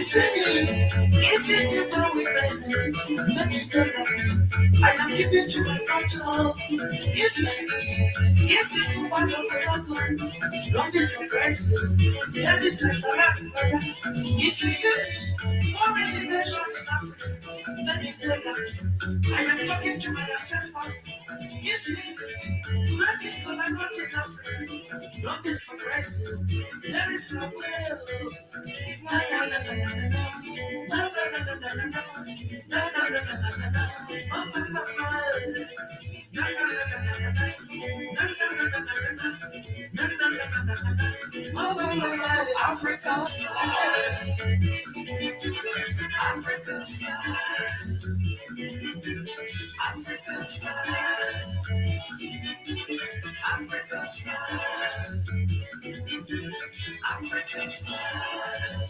see me eating the bar with my hand, make you don't love me. I am giving to my culture. If you see me eating the bar of my don't be surprised. That is my salad, brother. If you see me, already measured in Africa, make you don't love me. I am talking to my ancestors. If you see me, make it call I'm not in Africa. Don't be surprised. There is no way. Na na na na na na. Na na na na na na na. Na na na na na na na. Oh my mama. Na na na na na na na. Na na na na na na na. Na na na na na na na. Oh my mama. Africa style. Africa style. Africa style. Africa style. Africa style.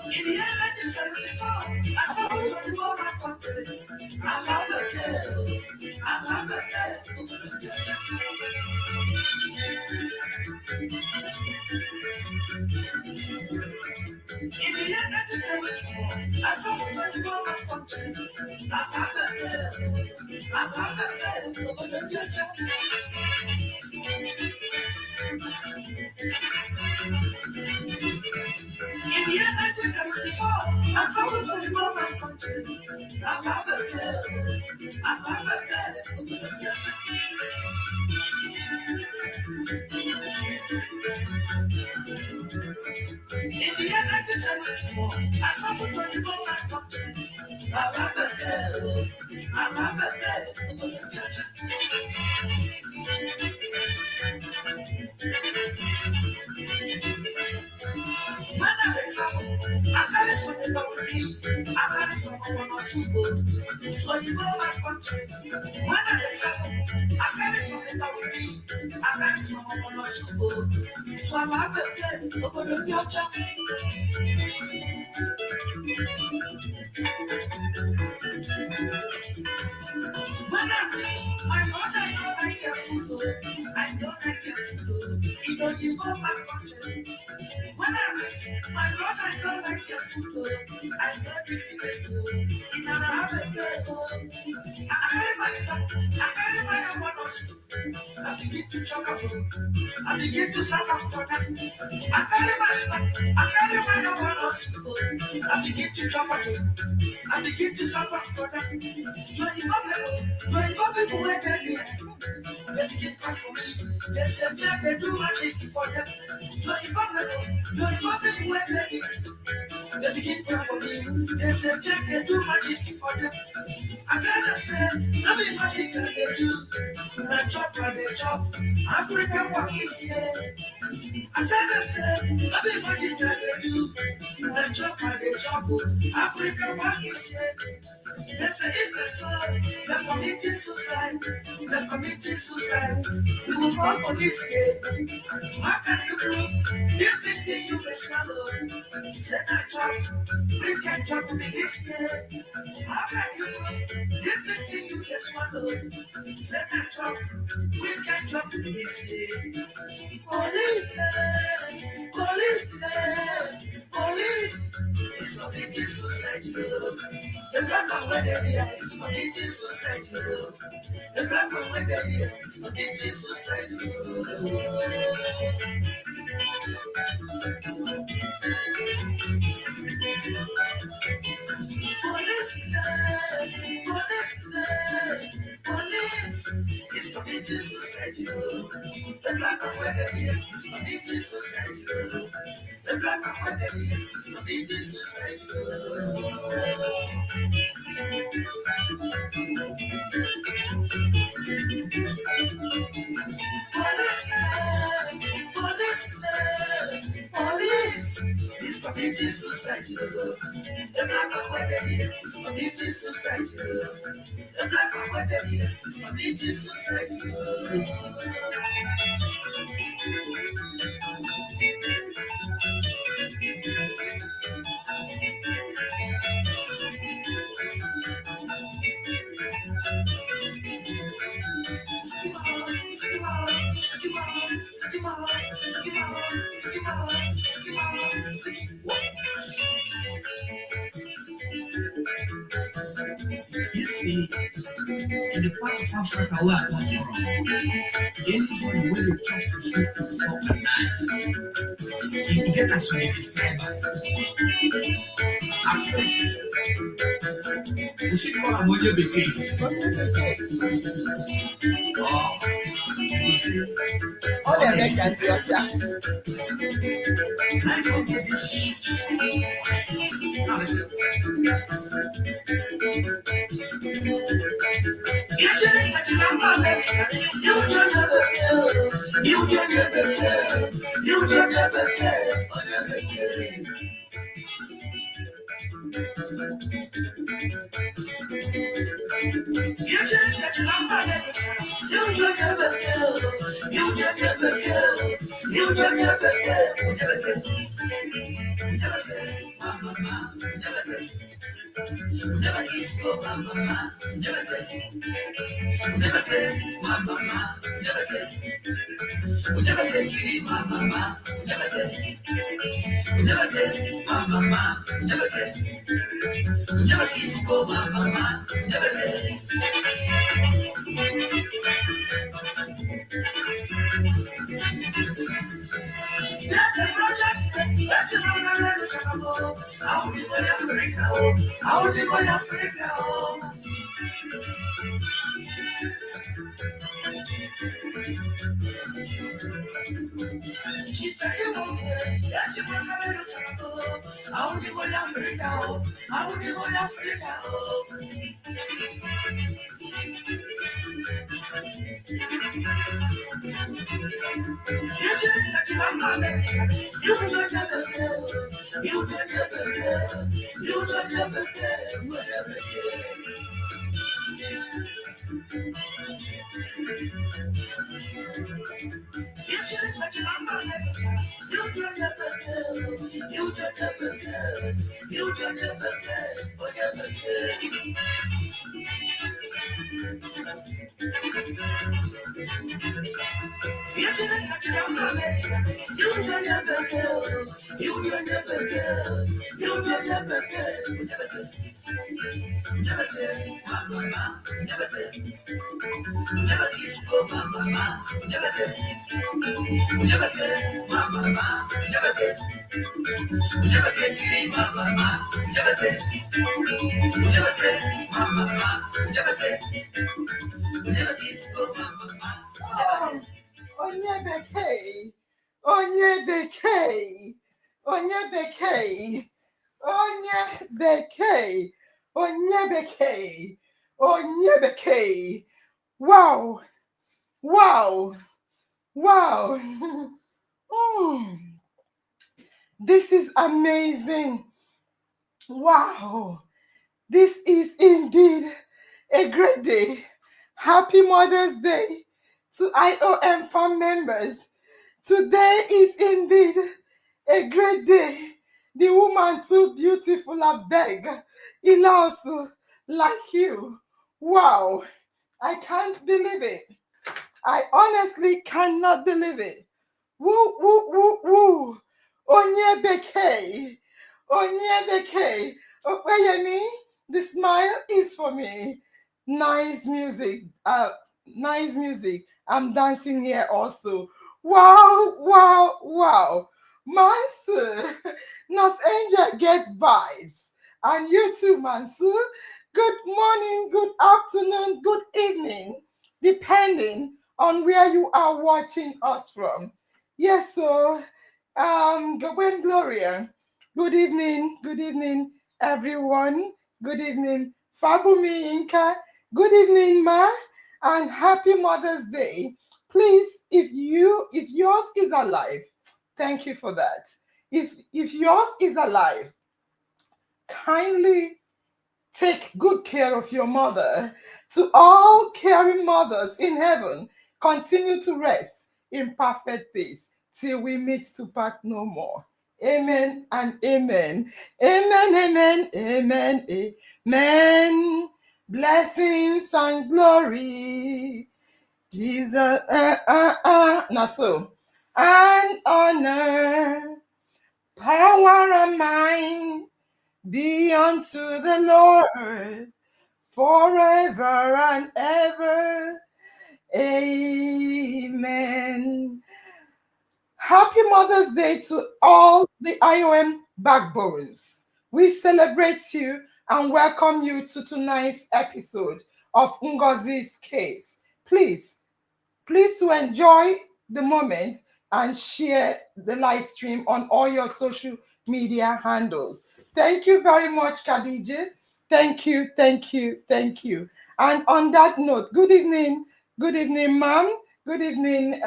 In the year 1974, I traveled to the world country. I love the girl. I love the girl. In the year 1974, I traveled to the world country. I love the girl. I love the girl. In the year 1974, I traveled to the world country. I love the girl. I love the girl. In the year 1974, I traveled to the world country. I love the girl. I love the girl. When I travel, I carry something that with me. I carry something on my super. So you know my country. When I travel, I carry something that with me. I carry something on my super. So I'm happy again. Open the future. When I reach, my mother don't like your food. I don't like your food. You know you go my country. When I reach, my brother don't like your food. I don't give you this food. In an Arabic, I carry my one. I begin to chop up. I begin to sound after that. I carry my one. I begin to chop up. I begin to sound after that. Do you want people who are here? They begin to cry for me. They say, yeah, they do magic for them. Do you want people who are here? They begin to cry for me. They say, yeah, they do magic for them. I tell them, say, nothing magic that they do. When I chop and they chop, African work is here. I tell them, say, nothing magic that they do. When I chop and they chop, African work is here. They say, if they saw, they're committing suicide. They're committing suicide. We will call police here. How can you prove this big thing you may swallow? Say, I chop, please can chop me this year. How can you prove this big thing you may swallow? Say, I chop, please can chop me this year. Police, police, police. It's committing suicide. The black man when they're here is committing suicide. The black man when they're here is committing suicide. Police is committing suicide. The black man when they're here is committing suicide. The black man when they're here is committing suicide. Police is committing suicide. The black man when they're here is committing suicide. The black man when they're here is committing suicide. You see, in the part of Africa where I come from, anybody when you talk to food before at night, you get as many describers. At first, you should call a mother begin. Or you see, all the Americans are I don't get this shit. Now listen. You don't never care. Wow, wow, wow. This is amazing. Wow, this is indeed a great day. Happy Mother's Day to IOM farm members. Today is indeed a great day. The woman too beautiful, I beg. Ilausu, like you. Wow, I can't believe it. I honestly cannot believe it. Woo, woo, woo, woo. Onye Bekee. Onye Bekee. Opeyemi, the smile is for me. Nice music. Nice music. I'm dancing here also. Wow, wow, wow. Mansu, Nurse Angel get vibes. And you too, Mansu. Good morning, good afternoon, good evening, depending on where you are watching us from. Yes, so Gwen Gloria, good evening, everyone. Good evening, Fabumi Inka. Good evening, Ma, and happy Mother's Day. Please, if yours is alive, thank you for that. If yours is alive, kindly take good care of your mother. To all caring mothers in heaven, continue to rest in perfect peace till we meet to part no more. Amen and amen. Amen, amen, amen, amen. Blessings and glory. Jesus, now so and honor, power and might be unto the Lord forever and ever. Amen. Happy Mother's Day to all the IOM backbones. We celebrate you and welcome you to tonight's episode of Ngozi's Case. Please to enjoy the moment and share the live stream on all your social media handles. Thank you very much, Khadija. Thank you, thank you, thank you. And on that note, good evening, ma'am. Good evening,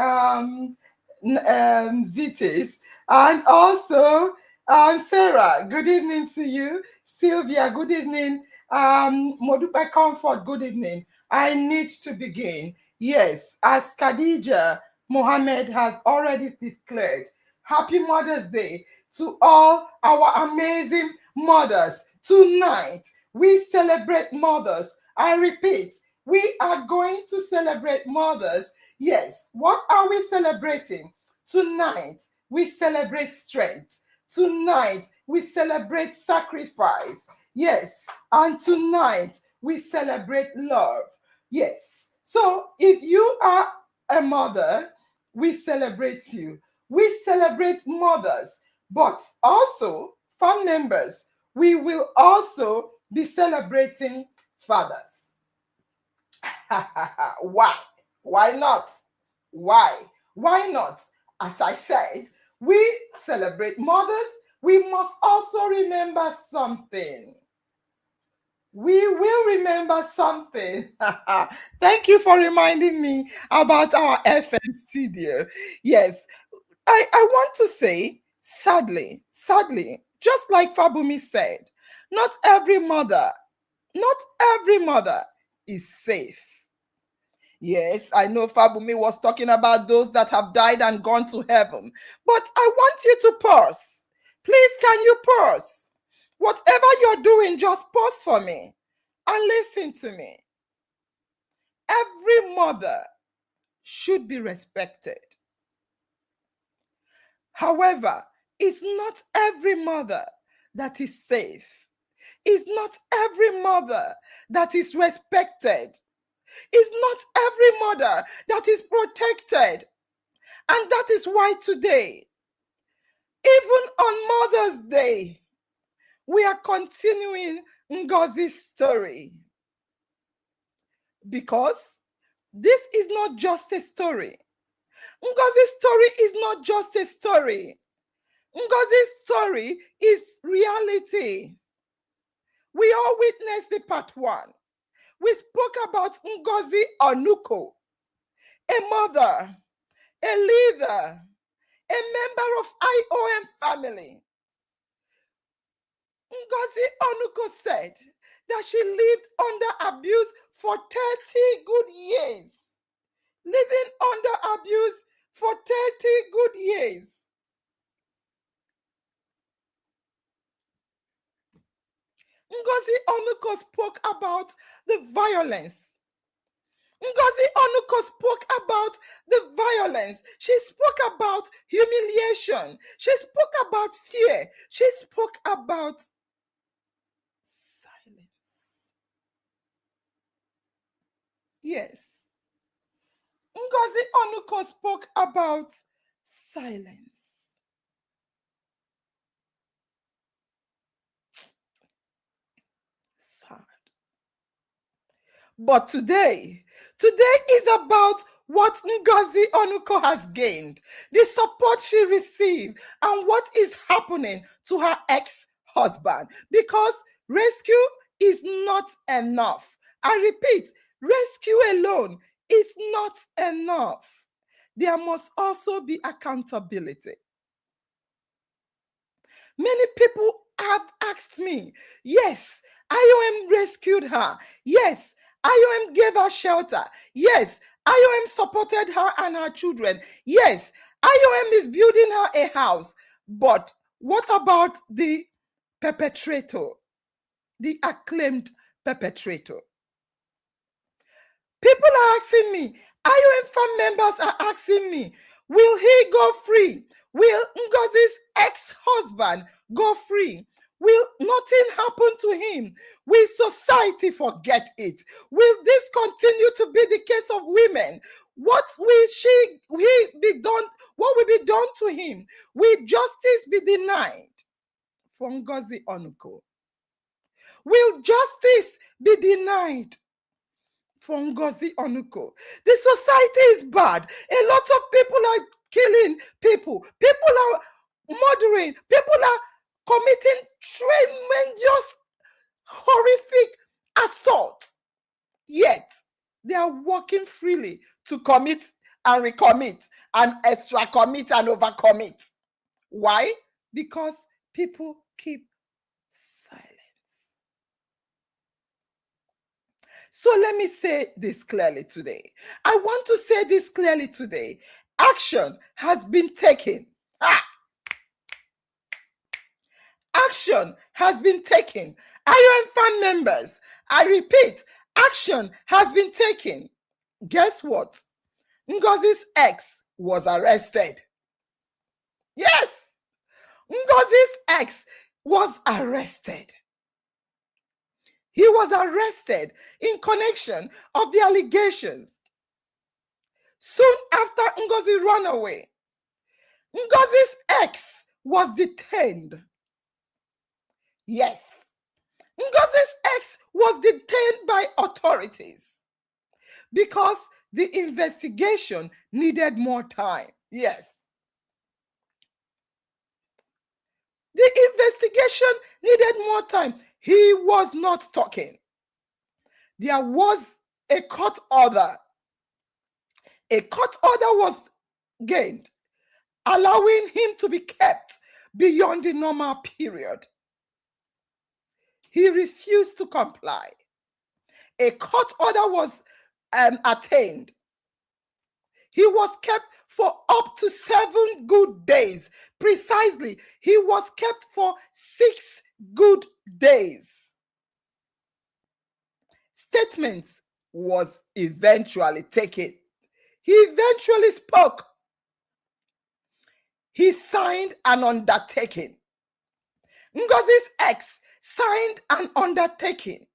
Zitis. And also, Sarah, good evening to you. Sylvia, good evening. Modupe Comfort, good evening. I need to begin. Yes, as Khadija Mohammed has already declared, Happy Mother's Day to all our amazing mothers. Tonight, we celebrate mothers. I repeat, we are going to celebrate mothers. Yes, what are we celebrating? Tonight, we celebrate strength. Tonight, we celebrate sacrifice. Yes, and tonight, we celebrate love. Yes. So if you are a mother, we celebrate you. We celebrate mothers, but also fam members. We will also be celebrating fathers. Why? Why not? Why? Why not? As I said, we celebrate mothers. We must also remember something. We will remember something. Thank you for reminding me about our FM studio. Yes, I want to say, sadly, just like Fabumi said, not every mother, not every mother is safe. Yes, I know Fabumi was talking about those that have died and gone to heaven, but I want you to pause. Please, can you pause? Whatever you're doing, just pause for me and listen to me. Every mother should be respected. However, it's not every mother that is safe. It's not every mother that is respected. It's not every mother that is protected. And that is why today, even on Mother's Day, we are continuing Ngozi's story. Because this is not just a story. Ngozi's story is not just a story. Ngozi's story is reality. We all witnessed the part one. We spoke about Ngozi Onuko, a mother, a leader, a member of IOM family. Ngozi Onuko said that she lived under abuse for 30 good years. Living under abuse for 30 good years. Ngozi Onuko spoke about the violence. Ngozi Onuko spoke about the violence. She spoke about humiliation. She spoke about fear. She spoke about silence. Yes. Ngozi Onuko spoke about silence. Sad. But today is about what Ngozi Onuko has gained, the support she received, and what is happening to her ex-husband. Because rescue is not enough. I repeat, rescue alone is not enough. There must also be accountability. Many people have asked me, yes, IOM rescued her. Yes, IOM gave her shelter. Yes, IOM supported her and her children. Yes, IOM is building her a house. But what about the perpetrator, the acclaimed perpetrator? People are asking me, IOM family members are asking me, Will he go free? Will Ngozi's ex-husband go free? Will nothing happen to him? Will society forget it? Will this continue to be the case of women? What will he be done? What will be done to him? Will justice be denied for Ngozi Onuko? Will justice be denied for Ngozi Onuko? The society is bad. A lot of people are killing people. People are murdering. People are committing tremendous, horrific assault. Yet, they are walking freely to commit and recommit and extra commit and overcommit. Why? Because people keep silence. So let me say this clearly today. I want to say this clearly today. Action has been taken. Action has been taken. Iron Fan members, I repeat, action has been taken. Guess what? Ngozi's ex was arrested. Yes, Ngozi's ex was arrested. He was arrested in connection of the allegations. Soon after Ngozi ran away, Ngozi's ex was detained. Yes, Ngozi's ex was detained by authorities because the investigation needed more time. Yes. The investigation needed more time. He was not talking. There was a court order. A court order was gained, allowing him to be kept beyond the normal period. He refused to comply. A court order was attained. He was kept for up to 7 good days. Precisely, he was kept for 6 good days. Statements was eventually taken. He eventually spoke. He signed an undertaking. Ngozi's ex signed an undertaking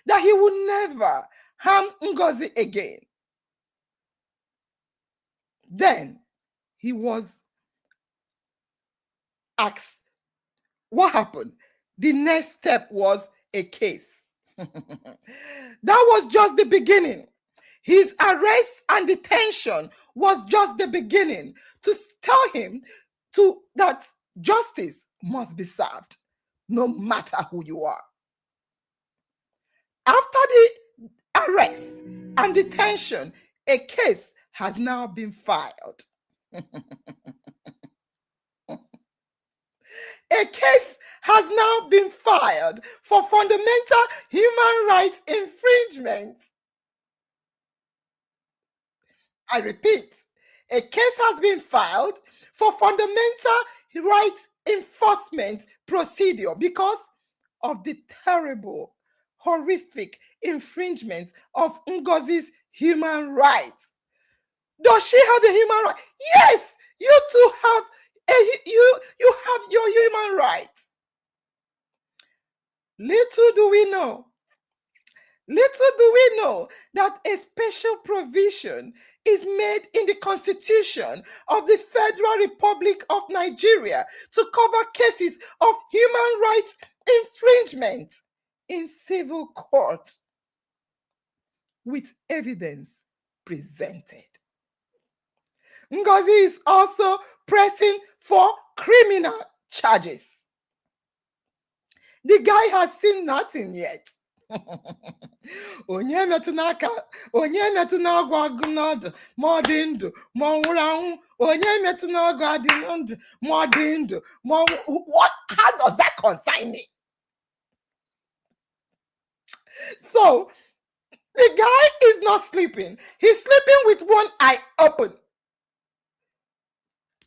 that he would never harm Ngozi again. Then he was asked, what happened? The next step was a case. That was just the beginning. His arrest and detention was just the beginning to tell him that justice must be served, no matter who you are. After the arrest and detention, a case has now been filed. A case has now been filed for fundamental human rights infringement. I repeat, a case has been filed for fundamental rights enforcement procedure because of the terrible, horrific infringement of Ngozi's human rights. Does she have a human right? Yes, you too have you have your human rights. Little do we know that a special provision is made in the Constitution of the Federal Republic of Nigeria to cover cases of human rights infringement in civil court with evidence presented. Ngozi is also pressing for criminal charges. The guy has seen nothing yet. Onye metụ n'aka, onye metụ n'ọgwụ agụ n'ọdụ, ma ọ dị ndụ, ma ọ nwụrụ anwụ, onye metụ n'ọgwụ adị ndụ, ma ọ dị ndụ, ma ọ what? How does that concern me? So, the guy is not sleeping. He's sleeping with one eye open.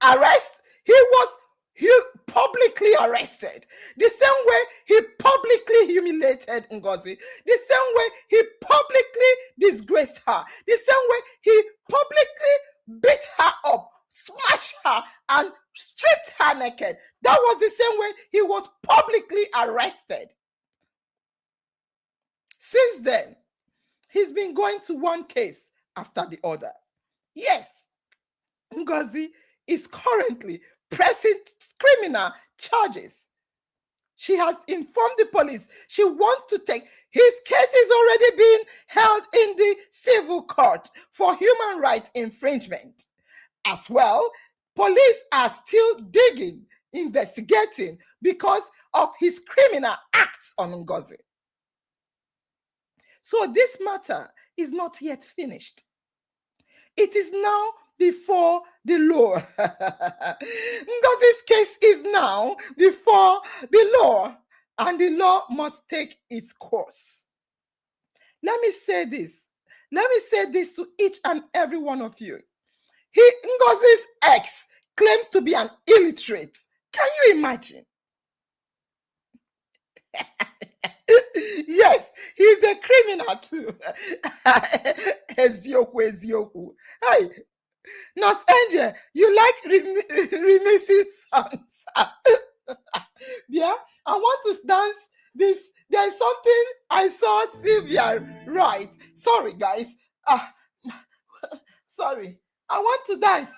Arrest, he publicly arrested. The same way he publicly humiliated Ngozi. The same way he publicly disgraced her. The same way he publicly beat her up smashed her, and stripped her naked. That was the same way he was publicly arrested. Since then, he's been going to one case after the other. Yes, Ngozi is currently pressing criminal charges. She has informed the police she wants to take his case is already being held in the civil court for human rights infringement. As well, police are still digging, investigating because of his criminal acts on Ngozi. So this matter is not yet finished. It is now before the law. Ngozi's case is now before the law, and the law must take its course. Let me say this. Let me say this to each and every one of you. Ngozi's ex claims to be an illiterate. Can you imagine? Yes, he's a criminal too. Ezioku. Hey, Nurse Angel, you like remixing songs? Yeah, I want to dance this. There's something I saw Sylvia write. Sorry, guys. Sorry. I want to dance.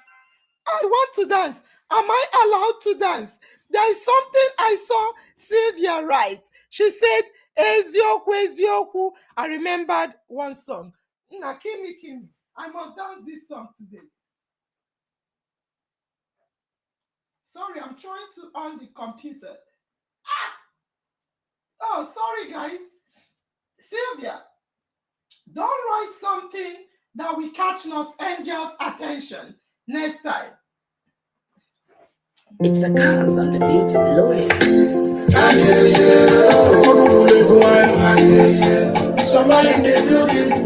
I want to dance. Am I allowed to dance? There is something I saw Sylvia write. She said, Ezioku. I remembered one song. Kimi. I must dance this song today. Sorry, I'm trying to on the computer. Oh, sorry, guys. Sylvia, don't write something that will catch Nurse Angel's attention next time. It's a cause on the beats loaded. Somebody in the building.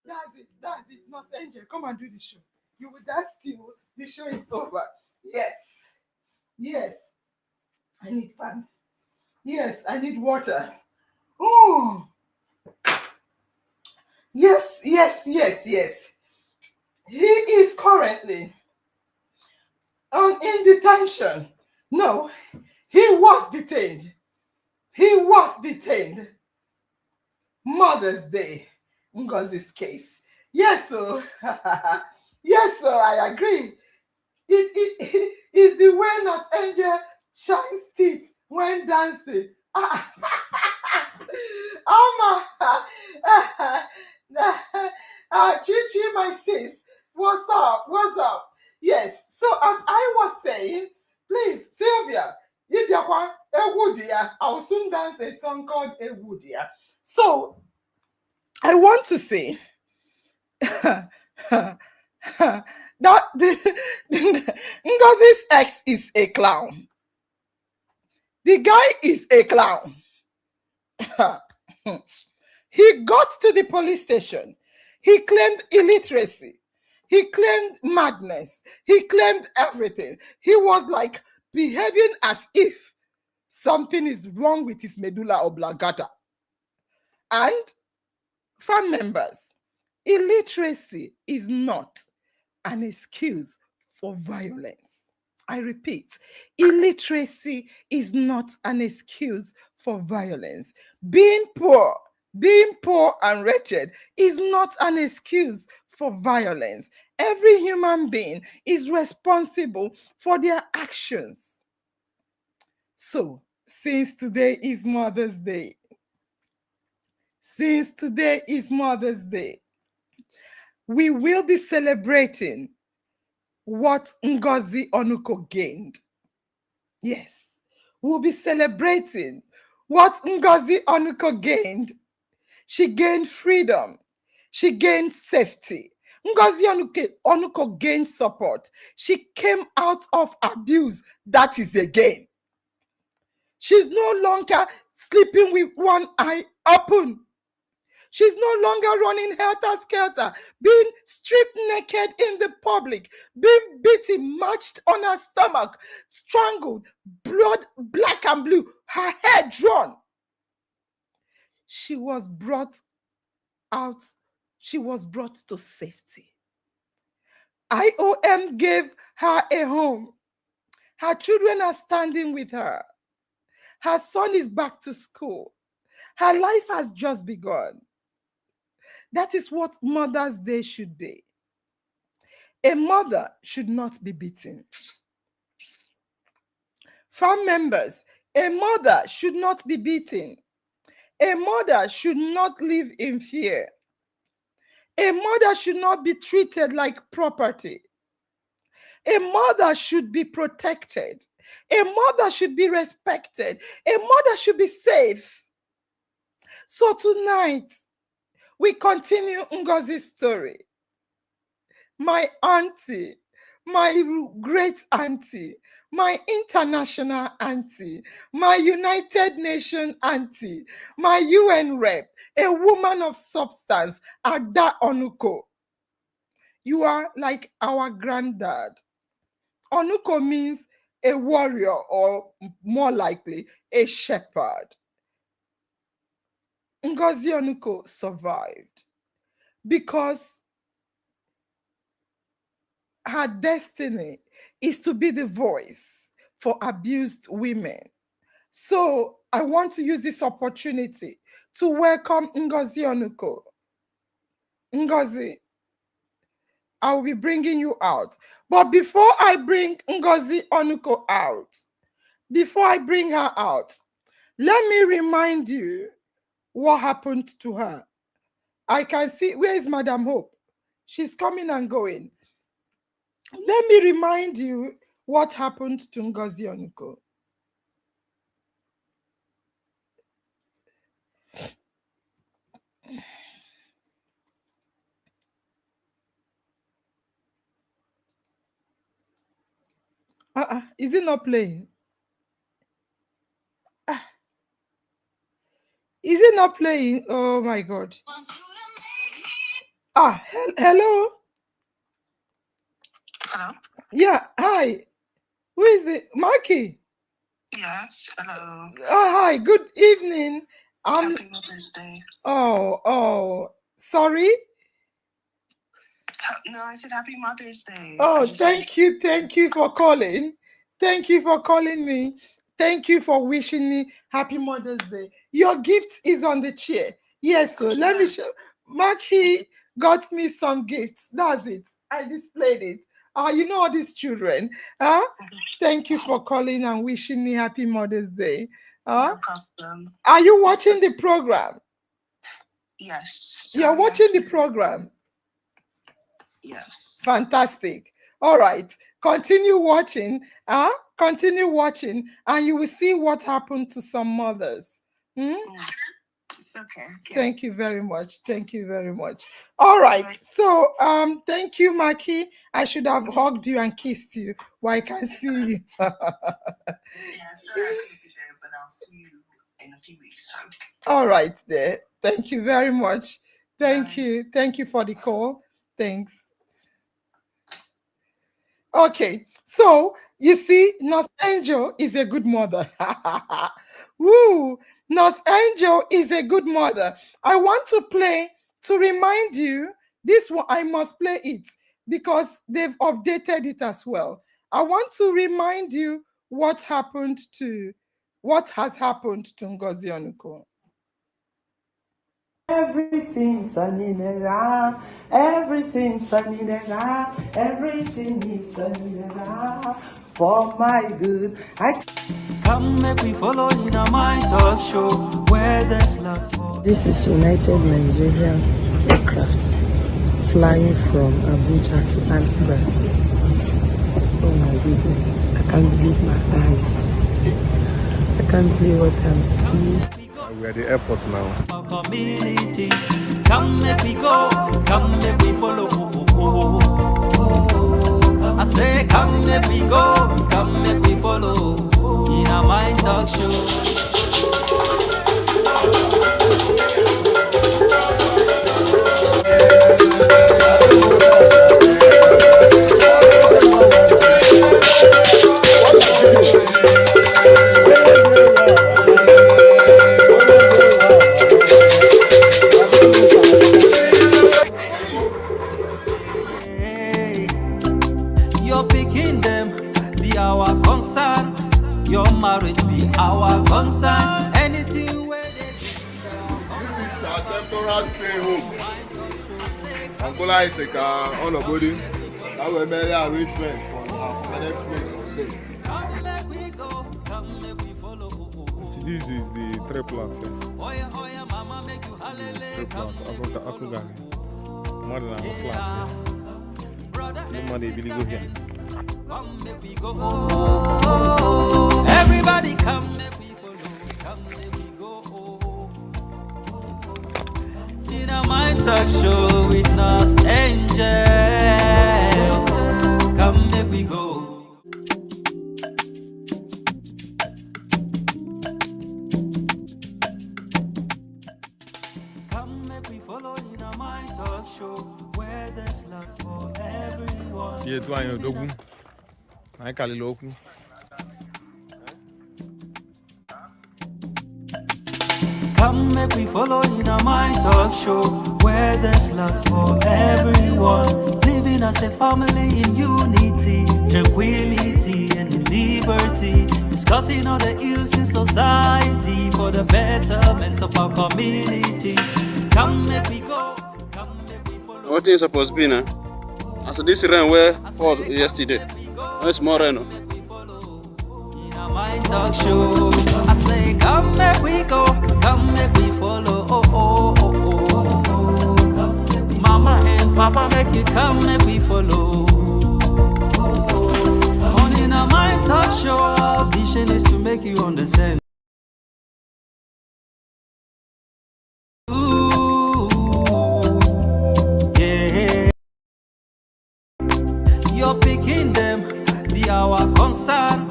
That's it. Nurse Angel, come and do the show. You will dance till the show is over. Yes. Yes. I need fun. Yes, I need water. Oh, yes, yes, yes, yes. He is currently in detention. No, he was detained. He was detained. Mother's Day, Ngozi's case. Yes, so yes, so I agree. It is the way Nurse Angel shines teeth when dancing. Chichi, my sis, what's up? What's up? Yes. So as I was saying, please, Sylvia, Idiakwa, Ewudia, I'll soon dance a song called Ewudia. So I want to say that Ngozi's ex is a clown. The guy is a clown. He got to the police station. He claimed illiteracy. He claimed madness. He claimed everything. He was like behaving as if something is wrong with his medulla oblongata. And fam members, illiteracy is not an excuse for violence. I repeat, illiteracy is not an excuse for violence. Being poor and wretched is not an excuse for violence. Every human being is responsible for their actions. So, since today is Mother's Day, we will be celebrating what Ngozi Onuko gained. Yes, we'll be celebrating what Ngozi Onuko gained. She gained freedom. She gained safety. Ngozi Onuko gained support. She came out of abuse. That is a gain. She's no longer sleeping with one eye open. She's no longer running helter-skelter, being stripped naked in the public, being beaten, marched on her stomach, strangled, blood black and blue, her hair drawn. She was brought out. She was brought to safety. IOM gave her a home. Her children are standing with her. Her son is back to school. Her life has just begun. That is what Mother's Day should be. A mother should not be beaten. Fam members, a mother should not be beaten. A mother should not live in fear. A mother should not be treated like property. A mother should be protected. A mother should be respected. A mother should be safe. So tonight, we continue Ngozi's story. My auntie, my great auntie, my international auntie, my United Nations auntie, my UN rep, a woman of substance, Ada Onuko. You are like our granddad. Onuko means a warrior, or more likely, a shepherd. Ngozi Onuko survived because her destiny is to be the voice for abused women. So I want to use this opportunity to welcome Ngozi Onuko. Ngozi, I will be bringing you out. But before I bring Ngozi Onuko out, before I bring her out, let me remind you what happened to her. I can see, where is Madam Hope? She's coming and going. Let me remind you what happened to Ngozi Onuko. Is it not playing? not playing? Oh my God. Hello. Hello? Yeah, hi. Who is it? Mikey. Yes, hello. Hi, good evening. Happy Mother's Day. Oh, sorry. No, I said Happy Mother's Day. Oh, thank you for calling. Thank you for calling me. Thank you for wishing me Happy Mother's Day. Your gift is on the chair. Yes, so let me show. Maki got me some gifts. That's it. I displayed it. You know all these children. Thank you for calling and wishing me Happy Mother's Day. No problem. Are you watching the program? Yes. You're watching the program? Yes. Fantastic. All right. Continue watching. Continue watching, and you will see what happened to some mothers. Okay. Thank you very much. Thank you very much. All right. So, thank you, Maki. I should have hugged you and kissed you while I can see you. Yeah, sorry I couldn't be there, but I'll see you in a few weeks' time. All right, there. Thank you very much. Thank you. Thank you for the call. Thanks. Okay, so you see, Nurse Angel is a good mother. Woo! Nurse Angel is a good mother. I want to play to remind you this one. I must play it because they've updated it as well. I want to remind you what has happened to Ngozi Onuko. Everything turning around, everything turning around, everything is turning around for my good. Come make we follow in a my talk show where there's love for. This is United Nigerian aircraft flying from Abuja to Anambra State. Oh my goodness, I can't believe my eyes. I can't believe what I'm seeing. We're at the airport now. Our communities, come make we go, come make we follow. I say, come make we go, come make we follow. In a mind talk show. Your picking them be our concern. Your marriage be our concern. Anything where they This is our temporary stay home. Angola is like on a body. That will make arrangements for our permanent place of stay. This is the three plant here. Three plant, Akugali. More than a flat here. No money really go here. Everybody come make we follow, come make we go. In a mind talk show with Nurse Angel, come make we go. Come make we follow in a mind talk show where there's love for everyone. Here to ayo dogun. I call it loku. Come make we follow in a mind talk show where there's love for everyone. Living as a family in unity, tranquility and liberty. Discussing all the ills in society for the betterment of our communities. Come make we go, come make we follow. What is supposed to be now? As this rain where fall yesterday. It's more rain. Mind talk show. I say, come make we go, come make we follow. Mama and Papa make you come make we follow. On in a mind talk show, our vision is to make you understand. Ooh, yeah. You're picking them, be our concern.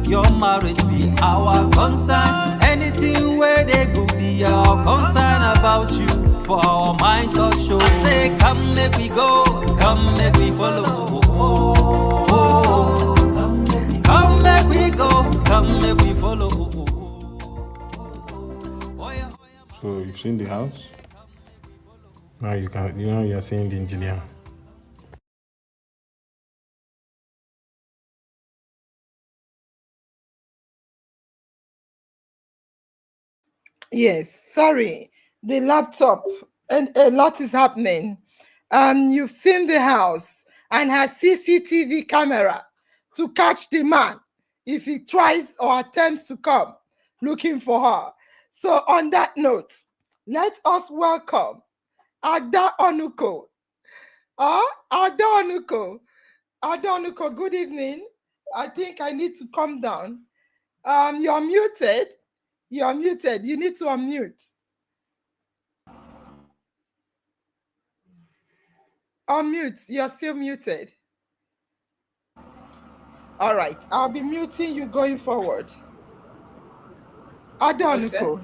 Your marriage be our concern. Anything where they go be our concern about you for our mind talk show. I say, come make we go, come make we follow. Come make we go, come make we follow. So you've seen the house? Now you're seeing the engineer. Yes, sorry. The laptop and a lot is happening. You've seen the house and has CCTV camera to catch the man if he tries or attempts to come looking for her. So on that note, let us welcome Ada Onuko. Ada Onuko. Ada Onuko, good evening. I think I need to come down. You're muted. You're muted. You need to unmute. Unmute. You're still muted. All right. I'll be muting you going forward. Ada Onuko,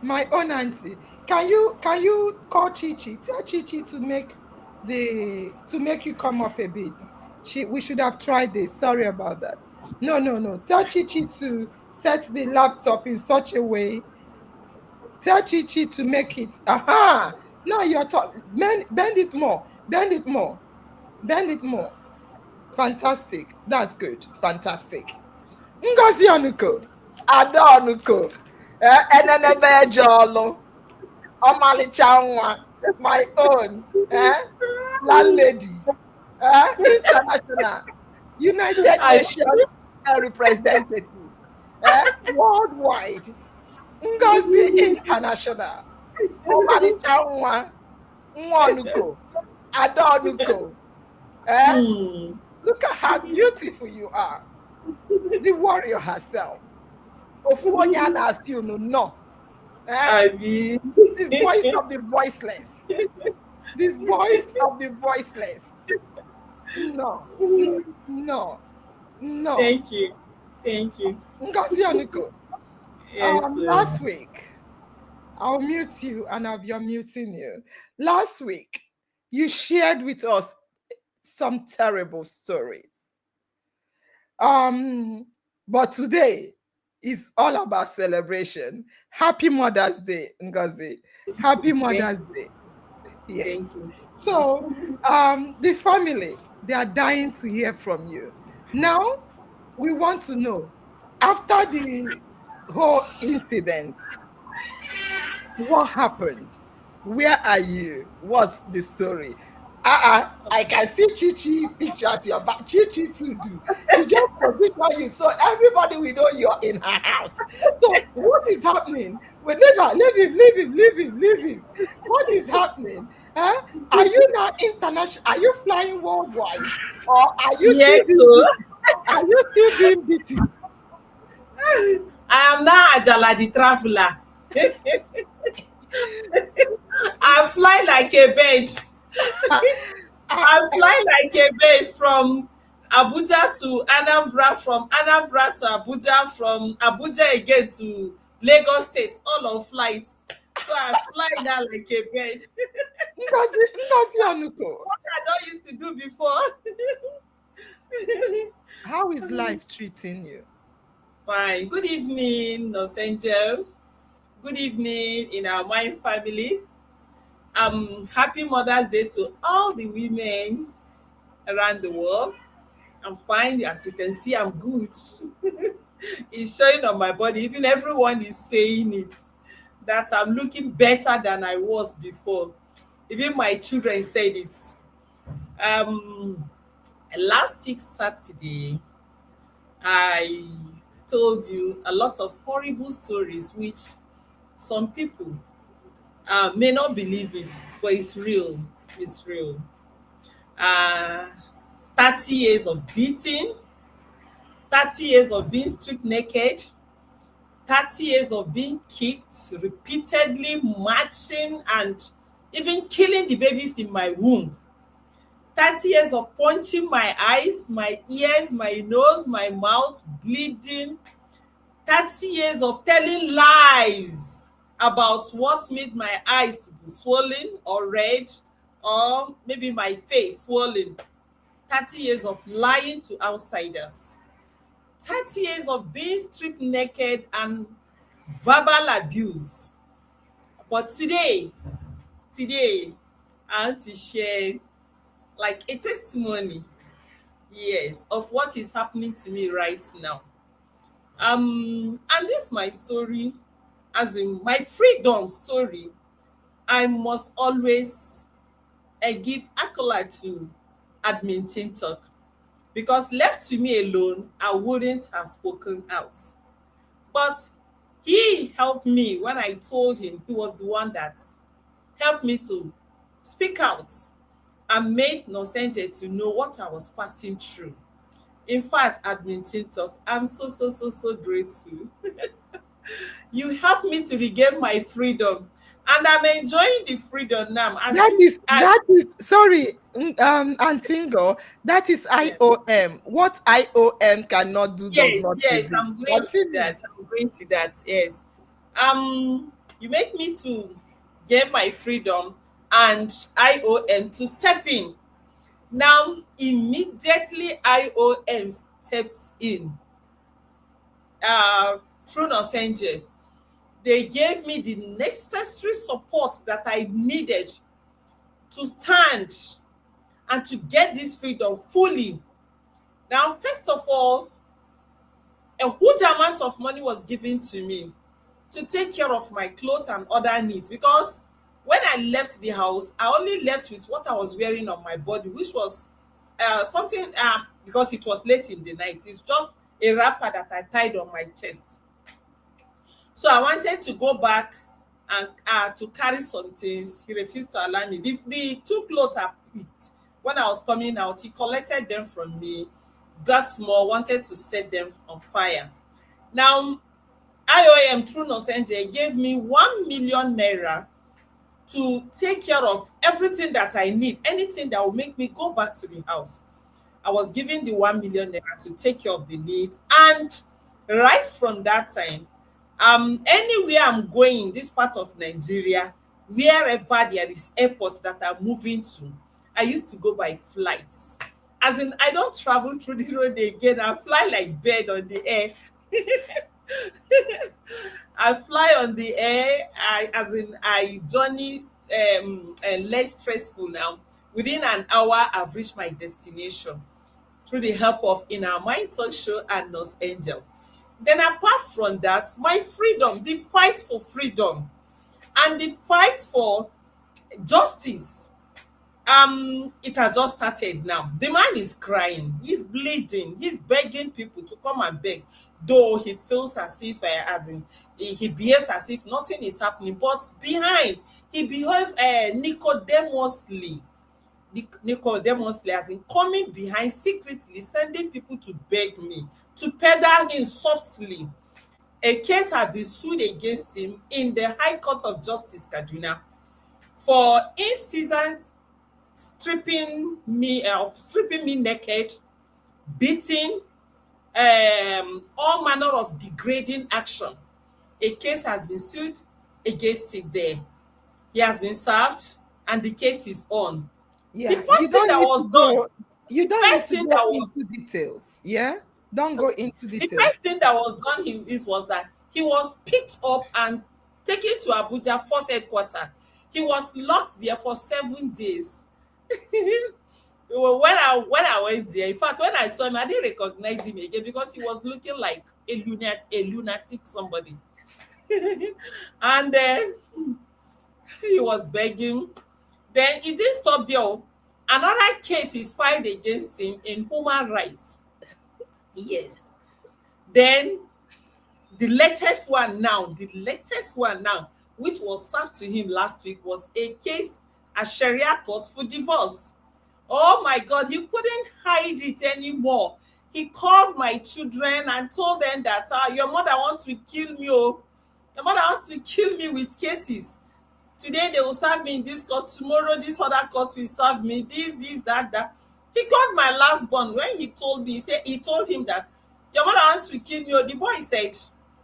my own auntie. Can you call Chichi? Tell Chichi to make you come up a bit. We should have tried this. Sorry about that. No. Tell Chichi to set the laptop in such a way. Tell Chichi to make it. Aha! Now you're talking. Bend it more. Bend it more. Bend it more. Fantastic. That's good. Fantastic. Ngozi Onuko. Ada Onuko. Enenebe Jolo. Omalicha nwa. My own. Landlady. International. United Nations representative. Worldwide. Ngozi International. Omalicha nwa. Onuko. Ada Onuko. Look at how beautiful you are. The warrior herself. Ofuonyana still no. The voice of the voiceless. The voice of the voiceless. No. Thank you. Ngozi Onuko. Yes. Last week, I'll mute you and I'll be unmuting you. Last week, you shared with us some terrible stories. But today is all about celebration. Happy Mother's Day, Ngozi. Happy Mother's Day. Yes. So, the family, they are dying to hear from you. Now, we want to know, after the whole incident, what happened? Where are you? What's the story? I can see Chichi picture at your back. Chichi too do. She just position you so everybody will know you're in her house. So what is happening? Well, leave him. What is happening? Are you now international? Are you flying worldwide? Or are you are you still being beaten? I am now Ajala the traveler. I fly like a bird. I fly like a bird from Abuja to Anambra, from Anambra to Abuja, from Abuja again to Lagos State, all on flights. So I fly now like a bird. Ngozi Onuko. What I don't used to do before. How is life treating you? Fine. Good evening, Los Angeles. Good evening in our mind family. Happy Mother's Day to all the women around the world. I'm fine. As you can see, I'm good. It's showing on my body. Even everyone is saying it, that I'm looking better than I was before. Even my children said it. Last week, Saturday, I told you a lot of horrible stories which some people may not believe it, but it's real. It's real. 30 years of beating, 30 years of being stripped naked, 30 years of being kicked, repeatedly marching and even killing the babies in my womb. 30 years of punching my eyes, my ears, my nose, my mouth, bleeding. 30 years of telling lies about what made my eyes to be swollen or red, or maybe my face swollen. 30 years of lying to outsiders. 30 years of being stripped naked and verbal abuse. But today, I want to share like a testimony, yes, of what is happening to me right now. And this my story, as in my freedom story. I must always give accolade to admin Talk, because left to me alone, I wouldn't have spoken out. But he helped me when I told him. He was the one that helped me to speak out and made Nosente to know what I was passing through. In fact, admin Talk, I'm so grateful. You helped me to regain my freedom, and I'm enjoying the freedom now. That is sorry, Antingo. That is Yeah. IOM. What IOM cannot do does Yes, not yes, reveal. I'm going to Continue. that. I'm going to that. Yes. You make me to get my freedom and IOM to step in. Now, immediately IOM stepped in. Through Nosenje, they gave me the necessary support that I needed to stand and to get this freedom fully. Now, first of all, a huge amount of money was given to me to take care of my clothes and other needs, because when I left the house, I only left with what I was wearing on my body, which was something, because it was late in the night. It's just a wrapper that I tied on my chest. So I wanted to go back and to carry some things. He refused to allow me. The two clothes I picked when I was coming out, he collected them from me, got more, wanted to set them on fire. Now, IOM through Nosente gave me 1 million naira to take care of everything that I need, anything that will make me go back to the house. I was given the 1 million naira to take care of the need. And right from that time, anywhere I'm going, this part of Nigeria, wherever there is airports that I'm moving to, I used to go by flights. As in, I don't travel through the road again. I fly like bird on the air. I fly on the air. I journey less stressful now. Within an hour, I've reached my destination through the help of In Our Mind Talk Show and Nurse Angel. Then apart from that, my freedom, the fight for freedom and the fight for justice, it has just started now. The man is crying, he's bleeding, he's begging people to come and beg, though he feels as if he behaves as if nothing is happening, but behind he behaves Nicodemously, as in coming behind secretly, sending people to beg me, to peddle him softly. A case has been sued against him in the High Court of Justice, Kaduna, for incessant stripping me naked, beating, all manner of degrading action. A case has been sued against him there. He has been served, and the case is on. Yeah, The first thing that was done, you don't need first to thing go that was into details. Yeah, don't go into the details. first thing that was done was that he was picked up and taken to Abuja Force Headquarters. He was locked there for 7 days. When I went there, in fact, when I saw him, I didn't recognize him again because he was looking like a lunatic somebody. And then he was begging. Then he didn't stop there. Another case is filed against him in human rights. Yes. Then the latest one now, which was served to him last week, was a case at Sharia court for divorce. Oh my God, he couldn't hide it anymore. He called my children and told them that your mother wants to kill me. Oh, your mother wants to kill me with cases. Today they will serve me in this court. Tomorrow this other court will serve me. This, that. He called my last born. When he told me, he told him that your mother wants to kill me. Oh, the boy said,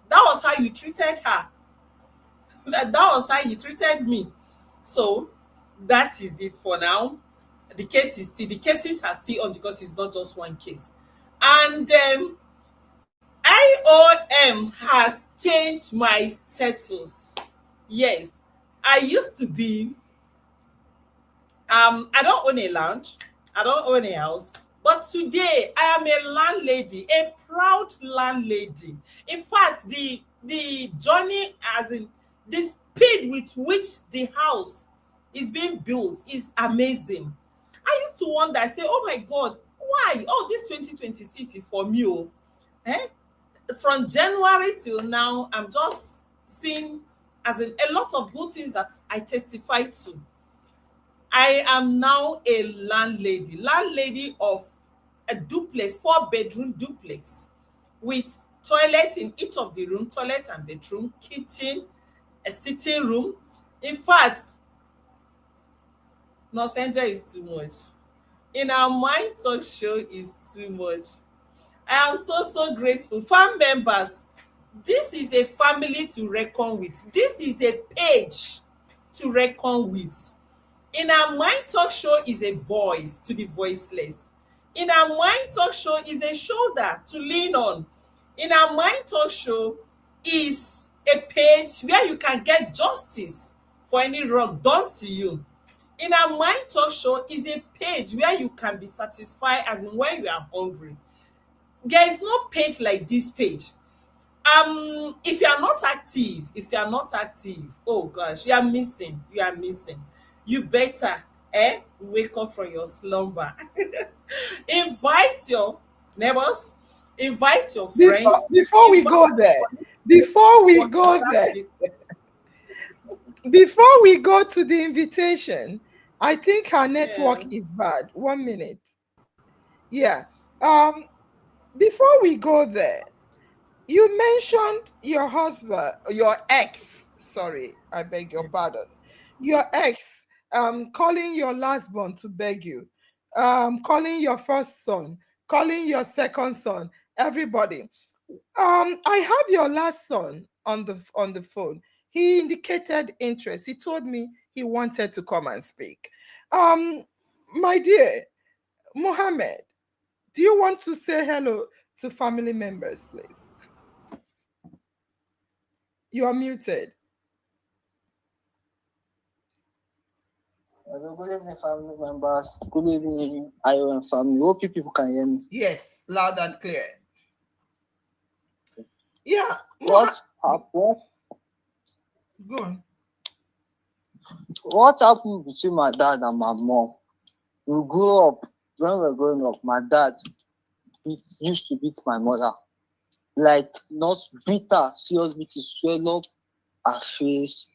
that was how you treated her. That was how he treated me. So that is it for now. The cases are still on because it's not just one case. And IOM has changed my status. Yes, I used to be I don't own a lounge, I don't own a house, but today I am a landlady, a proud landlady. In fact, the journey, as in the speed with which the house is being built, is amazing. I used to wonder, I say, oh my God, why? Oh, this 2026 is for me. Oh. Eh? From January till now, I'm just seeing, as in, a lot of good things that I testify to. I am now a landlady of a duplex, 4-bedroom duplex, with toilet in each of the room, toilet and bedroom, kitchen, a sitting room. In fact, Nonsense is too much. In our Mind Talk show is too much. I am so grateful. Farm members, this is a family to reckon with. This is a page to reckon with. In our Mind Talk show is a voice to the voiceless. In our Mind Talk show is a shoulder to lean on. In our Mind Talk show is a page where you can get justice for any wrong done to you. In our Mind Talk show is a page where you can be satisfied, as in when you are hungry. There is no page like this page. If you are not active, oh gosh, you are missing. You better wake up from your slumber. Invite your neighbors, invite your friends, Before we invite go there, before we your go there, family. before we go to the invitation, I think our Yeah. network is bad. 1 minute. Yeah. Um, before we go there, you mentioned your husband, your ex, sorry, I beg your pardon. Your ex calling your last born to beg you, calling your first son, calling your second son, everybody. I have your last son on the phone. He indicated interest. He told me he wanted to come and speak. Um, my dear Mohammed, do you want to say hello to family members, please? You are muted. Hello, good evening, family members. Good evening, IOM family. Hope you people can hear me. Yes, loud and clear. Yeah. What happened? Go on. What happened between my dad and my mom? We grew up. When we were growing up, my dad used to beat my mother. Like, not beat her, seriously, to swell up her face.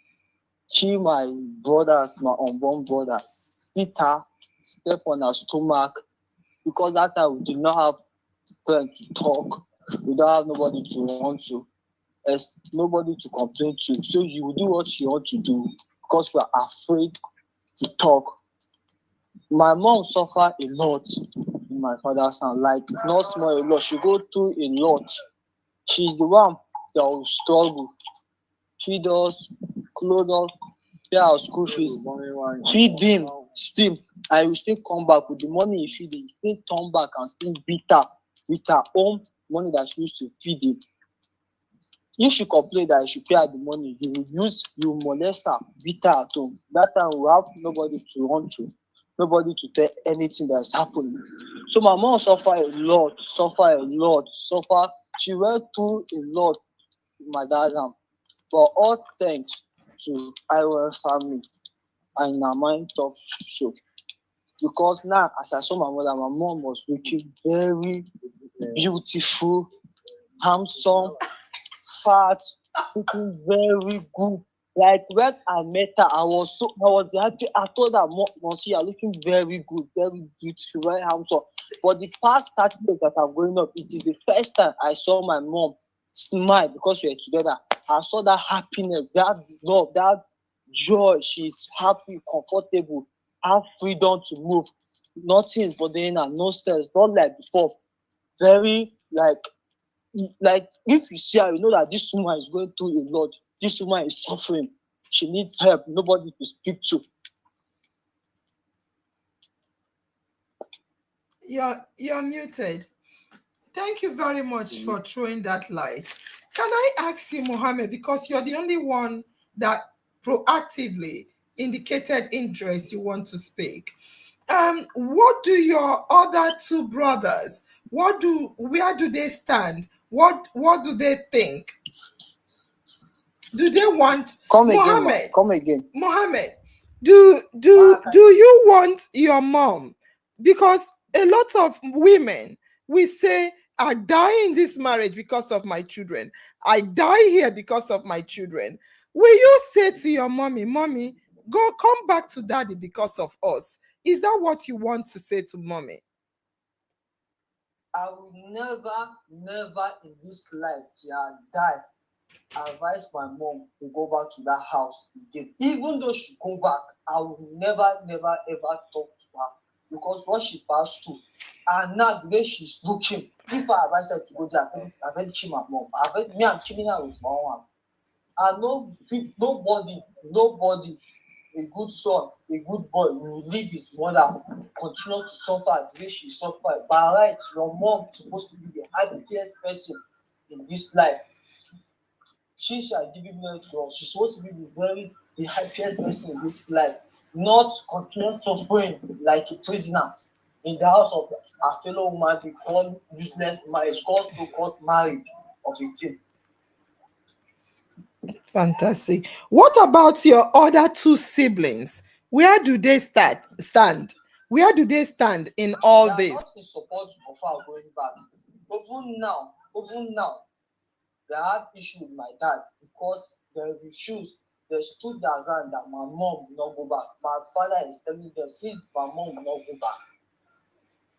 She, my brothers, my unborn brother, beat her, step on her stomach, because that time we did not have strength to talk. We don't have nobody to run to. There's nobody to complain to. So you will do what you want to do because we are afraid to talk. My mom suffered a lot in my father's hand, like not small a lot. She go through a lot. She's the one that will struggle. Feed us, clothe us, pay our school fees, feed him still. I will still come back with the money he feed him. Still turn back and still beat her with her own money that she used to feed him. If she complain that I should pay her the money, you molest her, beat her at home. That time we have nobody to run to, nobody to tell anything that's happening. So my mom suffer a lot. She went through a lot with my dad, but all thanks to IOL family and our Mind Talk show. Because now, as I saw my mom was looking very beautiful, handsome, fat, looking very good. Like when I met her, I was happy. I told her, Ngozi, you're looking very good, very beautiful, very handsome. For the past 30 days that I'm growing up, it is the first time I saw my mom smile because we were together. I saw that happiness, that love, that joy. She's happy, comfortable, have freedom to move. Nothing is bothering her, no stress, not like before. Very like if you see her, you know that this woman is going through a lot. This woman is suffering. She needs help, nobody to speak to. You're muted. Thank you very much for throwing that light. Can I ask you, Mohammed, because you're the only one that proactively indicated interest you want to speak. What do your other two brothers, where do they stand? What do they think? Do they want Come again, ma. Mohammed? Come again. Mohammed, do you want your mom? Because a lot of women we say, I die in this marriage because of my children. I die here because of my children. Will you say to your mommy, mommy, go come back to daddy because of us? Is that what you want to say to mommy? I will never in this life till I die advise my mom to go back to that house again. Even though she go back, I will never ever talk to her, because what she passed through, and now the way she's looking, if I advise her to go there, I've already cheated my mom. I'm cheating her with my own. And nobody, a good son, a good boy, will leave his mother, continue to suffer the way she suffered. By right, your mom is supposed to be the happiest person in this life. She shall give birth to us. She's supposed to be the happiest person in this life, not continue suffering like a prisoner in the house of a fellow woman, become useless marriage, called so-called marriage of a team. Fantastic. What about your other two siblings? Where do they stand? Where do they stand in all They this? are not in support of her going back. Even now, they have issue with my dad because they refused. They stood their ground that my mom will not go back. My father is telling them, since my mom will not go back,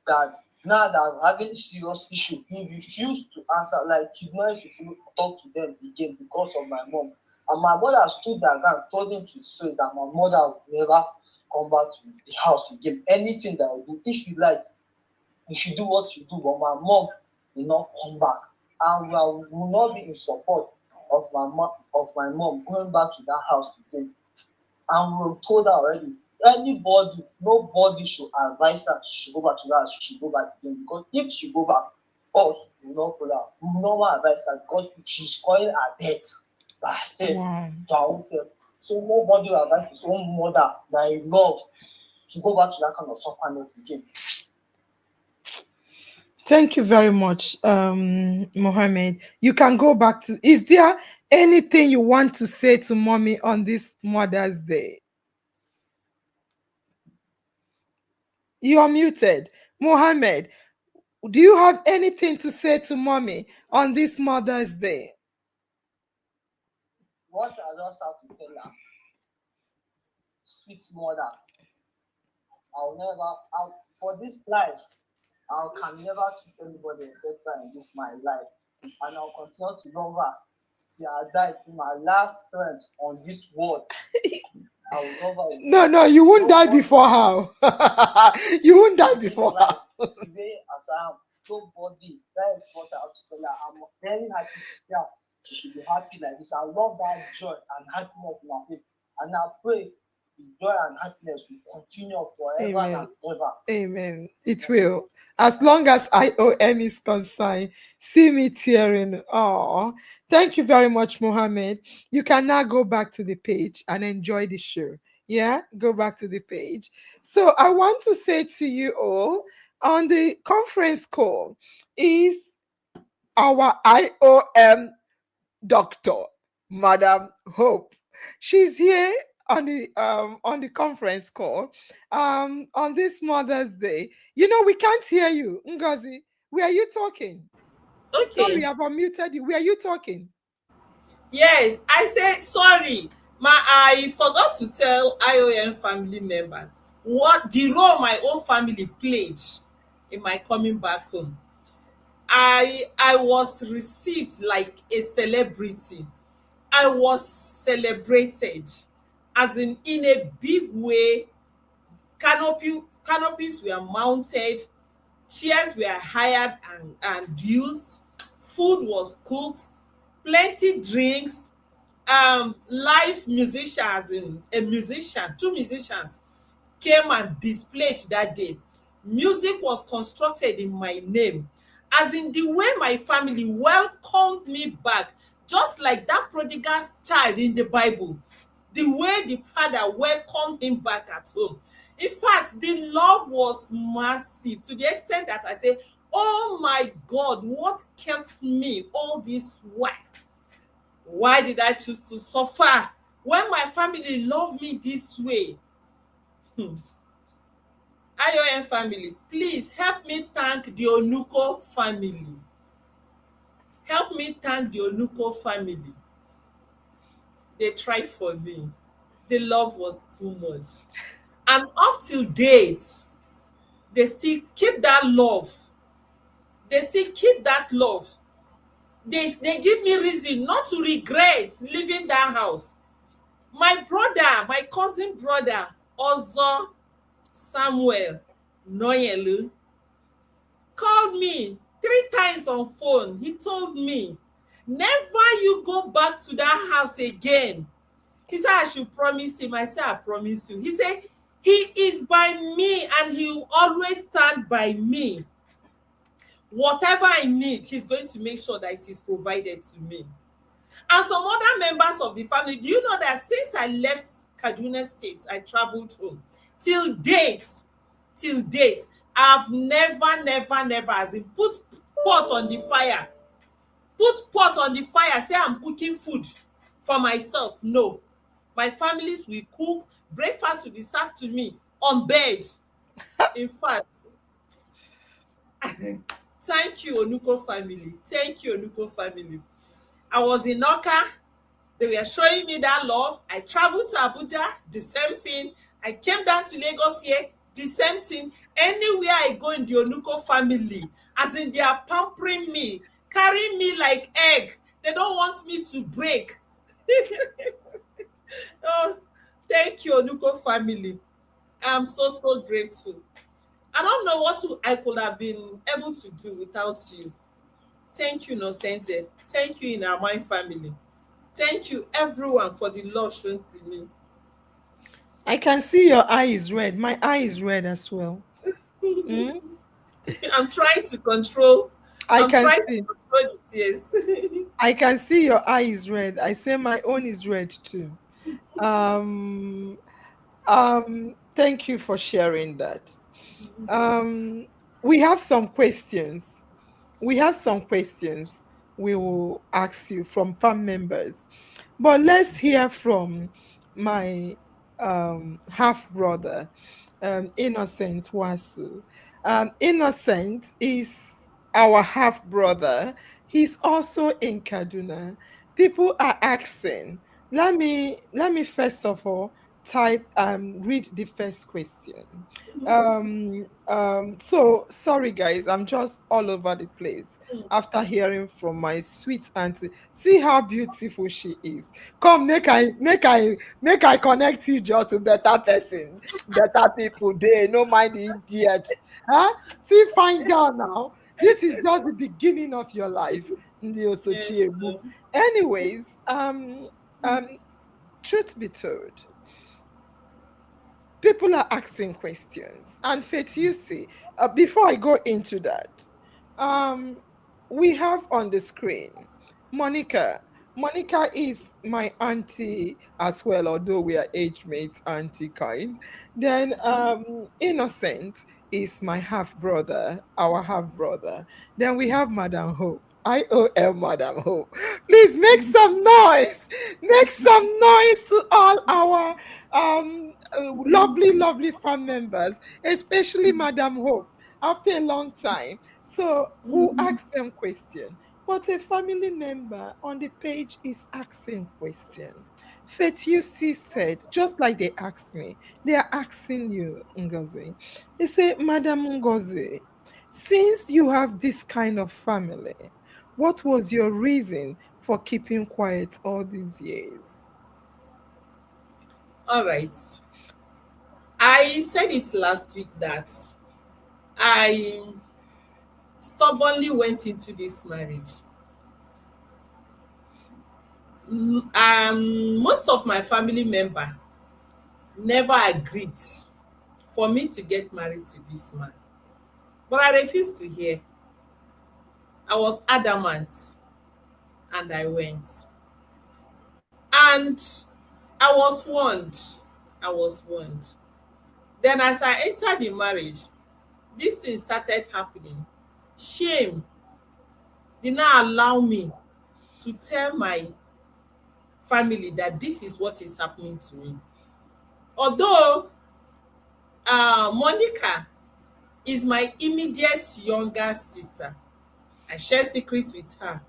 that now that I'm having serious issue, he refused to answer. Like he not to talk to them again because of my mom. And my mother stood their ground, told him to his face that my mother will never come back to the house again. Anything that I do, if you like, you should do what you do, but my mom will not come back. And we will not be in support of my mom going back to that house again. And we told her already, nobody should advise her she should go back to that house, she should go back again. Because if she go back, us will not follow her. We will not advise her because she's calling her death by herself to her own self. So nobody will advise his own mother that he loves to go back to that kind of suffering again. Thank you very much, Mohammed. You can go back to. Is there anything you want to say to mommy on this Mother's Day? You are muted. Mohammed, do you have anything to say to mommy on this Mother's Day? What I just have to tell her, sweet mother, for this life, I can never treat anybody except her in this my life. And I'll continue to love her till I die, till my last strength on this world. I will love her. No, you won't die before her. You won't die before her. Today, as I am, nobody, that is what I have to tell her. I'm very happy to her. She should be happy like this. I love that joy and happiness in her face. And I pray the joy and happiness will continue forever and ever. Amen. It will. As long as IOM is concerned, see me tearing. Oh, thank you very much, Mohammed. You can now go back to the page and enjoy the show. Yeah, go back to the page. So I want to say to you all on the conference call is our IOM doctor, Madam Hope. She's here on the conference call on this Mother's Day. You know, we can't hear you, Ngozi. Where are you talking? Okay. Sorry, I've unmuted you. Where are you talking? Yes, I said sorry. I forgot to tell IOM family members what the role my own family played in my coming back home. I was received like a celebrity. I was celebrated, as in a big way. Canopies were mounted, chairs were hired and used, food was cooked, plenty drinks, live musicians, in a musician, two musicians came and displayed that day. Music was constructed in my name, as in the way my family welcomed me back, just like that prodigal child in the Bible, the way the father welcomed him back at home. In fact, the love was massive to the extent that I say, oh my God, what kept me all this while? Why did I choose to suffer when my family loved me this way? Hmm. IOM family, please help me thank the Onuko family. Help me thank the Onuko family. They tried for me. The love was too much. And up till date, they still keep that love. They still keep that love. They give me reason not to regret leaving that house. My brother, my cousin brother, Ozo Samuel Noyelu, called me 3 times on phone. He told me, never you go back to that house again. He said I should promise him. I said I promise you. He said he is by me and he will always stand by me. Whatever I need, he's going to make sure that it is provided to me. And some other members of the family, do you know that since I left Kaduna State, I traveled home. Till date, I've never, as in put pot on the fire. Put pot on the fire, say I'm cooking food for myself. No. My families will cook, breakfast will be served to me on bed. In fact, thank you, Onuko family. Thank you, Onuko family. I was in Oka. They were showing me that love. I traveled to Abuja, the same thing. I came down to Lagos here, the same thing. Anywhere I go in the Onuko family, as in they are pampering me, carrying me like egg. They don't want me to break. Oh, thank you, Onuko family. I'm so grateful. I don't know what I could have been able to do without you. Thank you, Nocente. Thank you, in our mind family. Thank you, everyone, for the love shown to me. I can see your eye is red. My eye is red as well. Mm? I'm trying to control. I I'm can trying see. to control the tears. I can see your eye is red. I say my own is red too. Um, Thank you for sharing that. Um, we have some questions. We have some questions we will ask you from farm members. But let's hear from my half brother, Innocent Wasu. Innocent is our half brother. He's also in Kaduna. People are asking. Let me first of all type read the first question. So sorry guys, I'm just all over the place after hearing from my sweet auntie. See how beautiful she is. Come, make I connect you, Joe, to better person, better people. They no mind the idiot. Huh? See, fine girl now. This is just the beginning of your life. Ndị Yes. Osochi Egbu. Anyways, um, truth be told, people are asking questions. And Faith, you see, before I go into that, um, we have on the screen Monica. Monica is my auntie as well, although we are age mates, auntie kind. Then Innocent is my half brother, our half brother. Then we have Madam Hope. IOM Madam Hope. Please make some noise. Make some noise to all our lovely fan members, especially Madam Hope, after a long time. So we'll ask them question. But a family member on the page is asking question. Fetusi said, just like they asked me, they are asking you, Ngozi. They say, Madam Ngozi, since you have this kind of family, what was your reason for keeping quiet all these years? All right. I said it last week that I stubbornly went into this marriage. Most of my family member never agreed for me to get married to this man, but I refused to hear. I was adamant, and I went. And I was warned. I was warned. Then, as I entered the marriage, this thing started happening. Shame did not allow me to tell my family that this is what is happening to me. Although Monica is my immediate younger sister, I share secrets with her.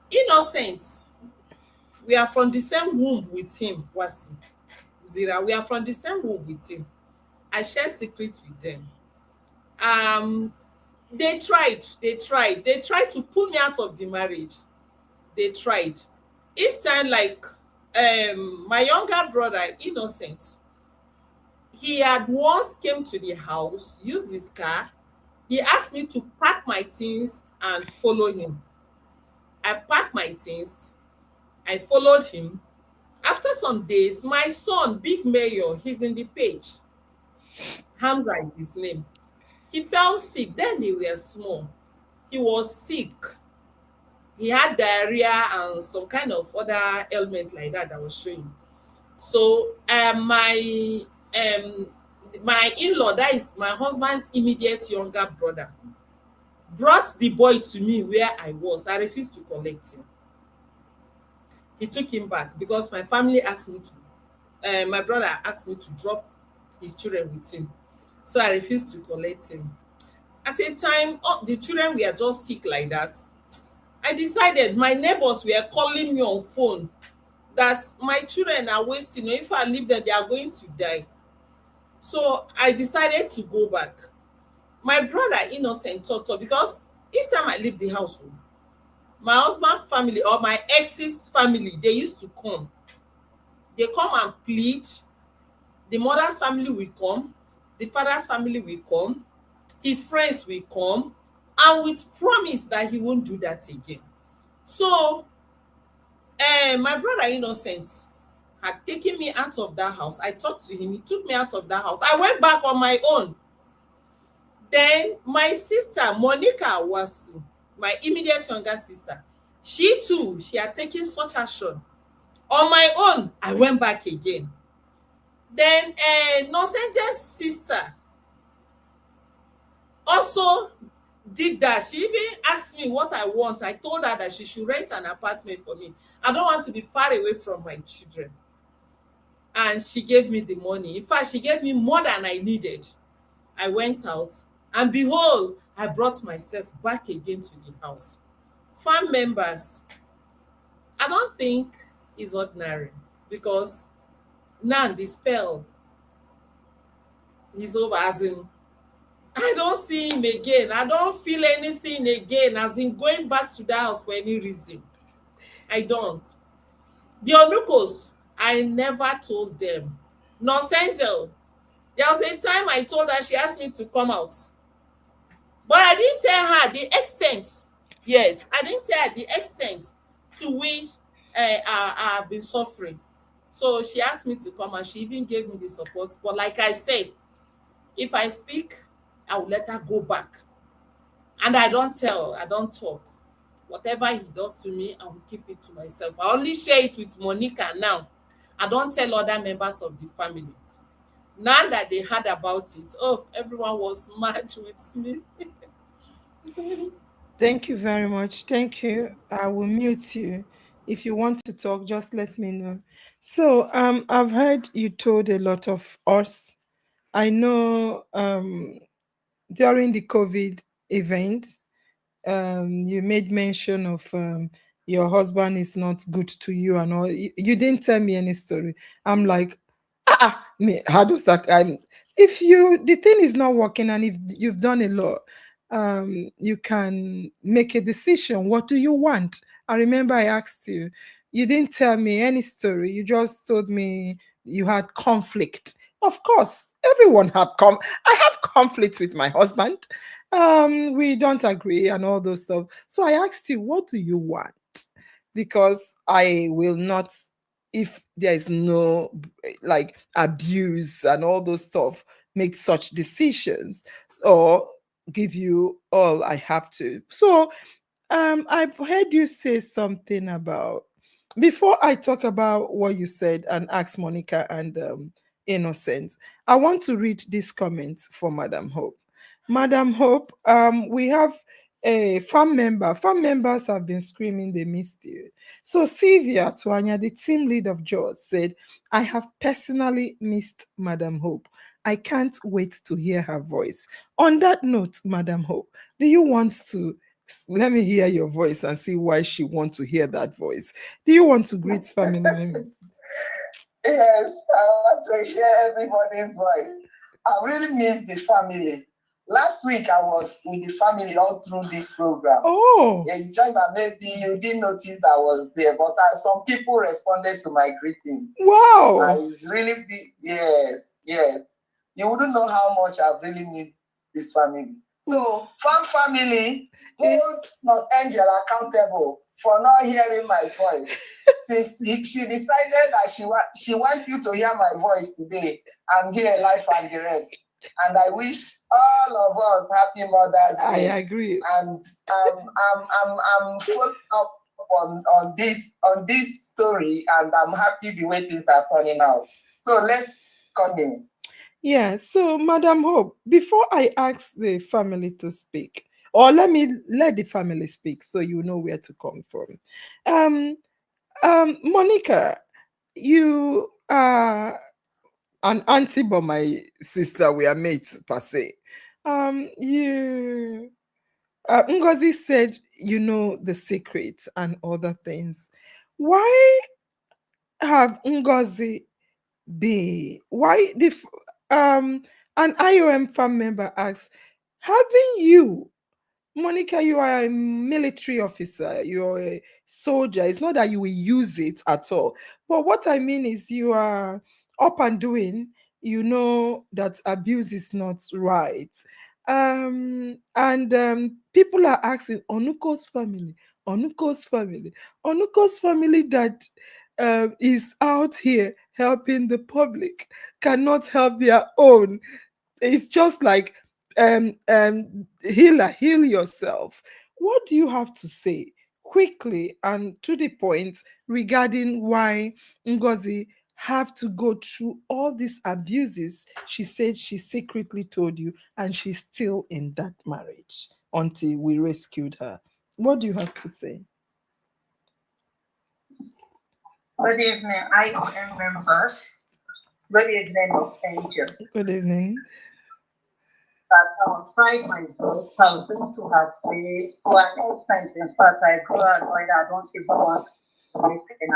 Innocent, we are from the same womb with him, Wasu. Zira, we are from the same womb with him. I share secrets with them. Um, they tried to pull me out of the marriage. They tried. Each time, like my younger brother, Innocent, he had once came to the house, used his car. He asked me to pack my things and follow him. I packed my things. I followed him. After some days, my son, Big Mayor, he's in the page. Hamza is his name. He fell sick. Then they were small. He was sick. He had diarrhea and some kind of other ailment like that I was showing. So um my in-law, that is my husband's immediate younger brother, brought the boy to me where I was. I refused to collect him. He took him back because my family asked me to. My brother asked me to drop his children with him, so I refused to collect him. At a time, the children were just sick like that. I decided, my neighbors were calling me on phone that my children are wasting. If I leave them, they are going to die. So I decided to go back. My brother Innocent talked because each time I leave the house, my husband family or my ex's family, they used to come. They come and plead. The mother's family will come. The father's family will come. His friends will come. And with promise that he won't do that again. So, my brother Innocent had taken me out of that house. I talked to him. He took me out of that house. I went back on my own. Then my sister, Monica Wasu, my immediate younger sister, she too, she had taken such action. On my own, I went back again. Then Nosenje's sister also did that. She even asked me what I want. I told her that she should rent an apartment for me. I don't want to be far away from my children. And she gave me the money. In fact, she gave me more than I needed. I went out, and behold, I brought myself back again to the house. Farm members, I don't think it's ordinary because now the spell is over. As in, I don't see him again. I don't feel anything again, as in going back to the house for any reason. I don't. The Onukos, I never told them. Nonsengel, there was a time I told her, she asked me to come out. But I didn't tell her the extent. Yes, I didn't tell her the extent to which I've been suffering. So she asked me to come and she even gave me the support. But like I said, if I speak, I will let her go back. And I don't tell, I don't talk. Whatever he does to me, I will keep it to myself. I only share it with Monica now. I don't tell other members of the family. Now that they heard about it, oh, everyone was mad with me. Thank you very much. Thank you. I will mute you. If you want to talk, just let me know. So, I've heard you told a lot of us. I know during the COVID event, you made mention of your husband is not good to you and all. You didn't tell me any story. I'm like, me, how does that? If the thing is not working and if you've done a lot, you can make a decision. What do you want? I remember I asked you. You didn't tell me any story. You just told me you had conflict. Of course, everyone I have conflict with my husband. We don't agree and all those stuff. So I asked you, what do you want? because I will not, if there is no like abuse and all those stuff, make such decisions or give you all I have to. So I've heard you say something about, before I talk about what you said and ask Monica and Innocent, I want to read this comment for Madam Hope. Madam Hope, we have a farm member. Farm members have been screaming they missed you. So Sylvia Tuanya, the team lead of George, said, I have personally missed Madam Hope. I can't wait to hear her voice. On that note, Madam Hope, do you want to let me hear your voice and see why she wants to hear that voice? Do you want to greet family members? Yes, I want to hear everybody's voice. I really miss the family. Last week I was with the family all through this program. Oh, Yeah, it's just that maybe you didn't notice that I was there, but some people responded to my greeting. wow. It's really yes. You wouldn't know how much I've really missed this family. So, farm family, hold Los Angel accountable for not hearing my voice. Since she decided that she wants you to hear my voice today, I'm here live and direct. And I wish all of us happy Mother's Day. I agree. And I'm full up on this story, and I'm happy the way things are turning out. So let's continue. Yeah, so Madam Hope, before I ask the family to speak, or let the family speak so you know where to come from. Monica, you are an auntie but my sister, we are mates per se. You Ngozi said you know the secret and other things. Why have Ngozi why the an IOM farm member asks, having you, Monica, you are a military officer, you're a soldier. It's not that you will use it at all. But what I mean is you are up and doing, you know that abuse is not right. And people are asking Onuko's family that is out here helping the public cannot help their own. It's just like heal yourself. What do you have to say quickly and to the point regarding why Ngozi have to go through all these abuses she said she secretly told you, and she's still in that marriage until we rescued her? What do you have to say? Good evening, IOM members. Good evening, Angel. Good evening. I will try my best. I'm going to have this to an extent. In fact, I go annoyed. I don't even want anything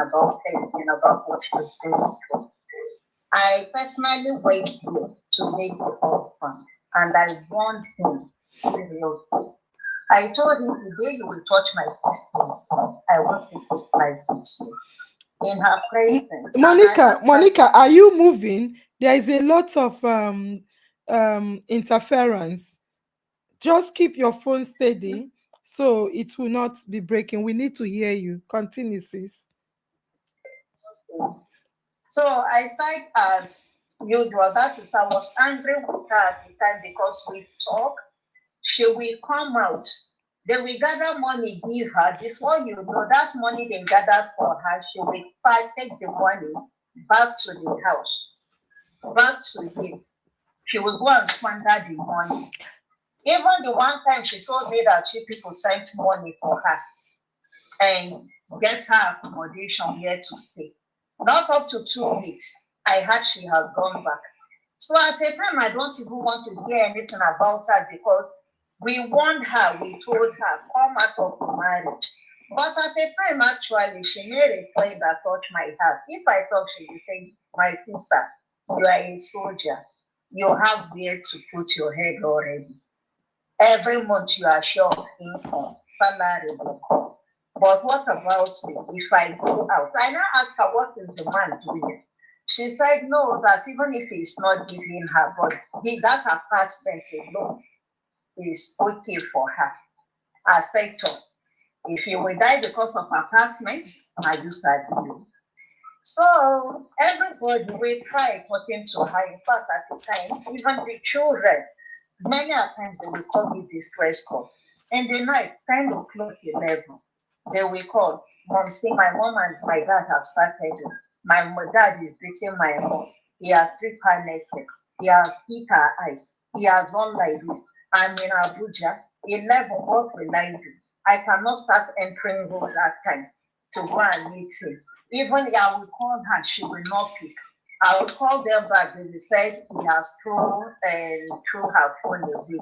about what she's doing. I personally went to meet the husband, and I warned him seriously. I told him, the day you will touch my sister, I want you to fight with you. In her presence. Monica, are you moving? There is a lot of interference. Just keep your phone steady so it will not be breaking. We need to hear you. Continue, sis. So I said, as usual, that is, I was angry with her at the time because we talked. She will come out. They will gather money, give her. Before you know, that money they gathered for her, she will take the money back to the house, back to him. She will go and squander the money. Even the one time she told me that she people sent money for her and get her accommodation here to stay. Not up to 2 weeks. I heard she has gone back. So at the time, I don't even want to hear anything about her because we warned her, we told her, come out of the marriage. But at the time, actually, she made a claim that touched my heart. If I talk, she would say, my sister, you are a soldier. You have where to put your head already. Every month you are sure of income, salary will come. But what about me if I go out? I now asked her, what is the man doing? She said, no, that even if he's not giving her, but that apartment alone is okay for her. I said, If you will die because of apartment, I use you. So everybody will try talking to her. In fact, at the time, even the children, many a times they will call me distress call. In the night, 10 o'clock, 11, they will call. Mom, see, my mom and my dad have started. My dad is beating my mom. He has stripped her naked. He has hit her eyes. He has done like this. I'm in Abuja. 11, what will I do? I cannot start entering road that time to go and meet him. Even I will call her, she will not pick. I will call them back. They will say he has thrown her phone away.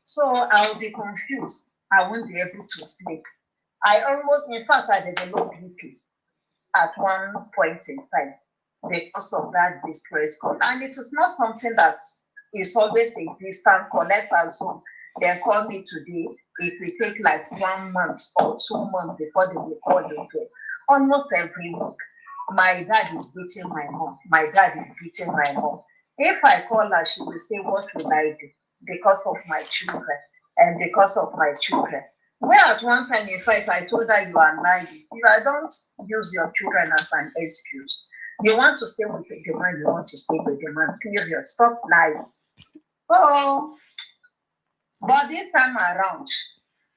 So I will be confused. I won't be able to sleep. I almost, in fact, I developed BP at one point in time because of that distress call. And it is not something that is always a distant call. Let's assume they call me today. It will take like 1 month or 2 months before they will call again. Almost every week, my dad is beating my mom. My dad is beating my mom. If I call her, she will say, what will I do? Because of my children and because of my children. Where at one time, in fact, I told her, you are lying. If I don't use your children as an excuse, you want to stay with the man, you want to stay with the man, period. Stop lying. So, but this time around,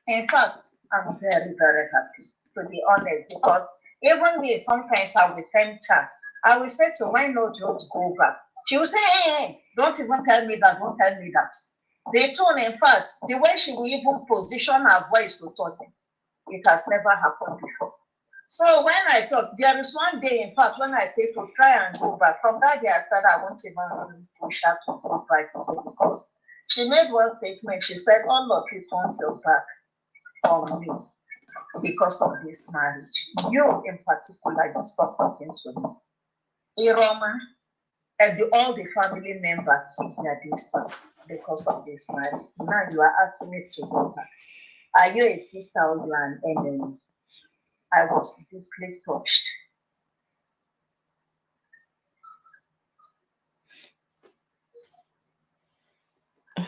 in fact, I'm very, very happy, to be honest, because even me, sometimes I will tempt her. I will say to her, why not just go back? She will say, hey, don't even tell me that, don't tell me that. The tone, in fact, the way she will even position her voice to talk, it has never happened before. So when I talk, there is one day, in fact, when I say to try and go back, from that day I said I won't even push her to go back because she made one statement. She said, all of you won't go back on me because of this marriage. You in particular, you stop talking to me. Iroma and all the family members keep their distance because of this marriage. Now you are asking me to go back. Are you a sister or you are an enemy? I was deeply touched.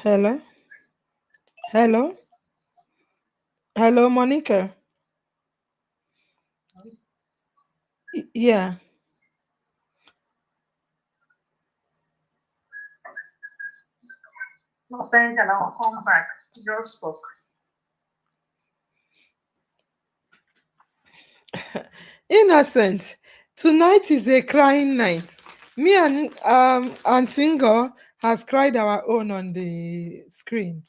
Hello? Hello? Hello, Monica? Yeah. No, thank you. I'll come back. Just spoke. Innocent, tonight is a crying night. Me and Antingo has cried our own on the screen.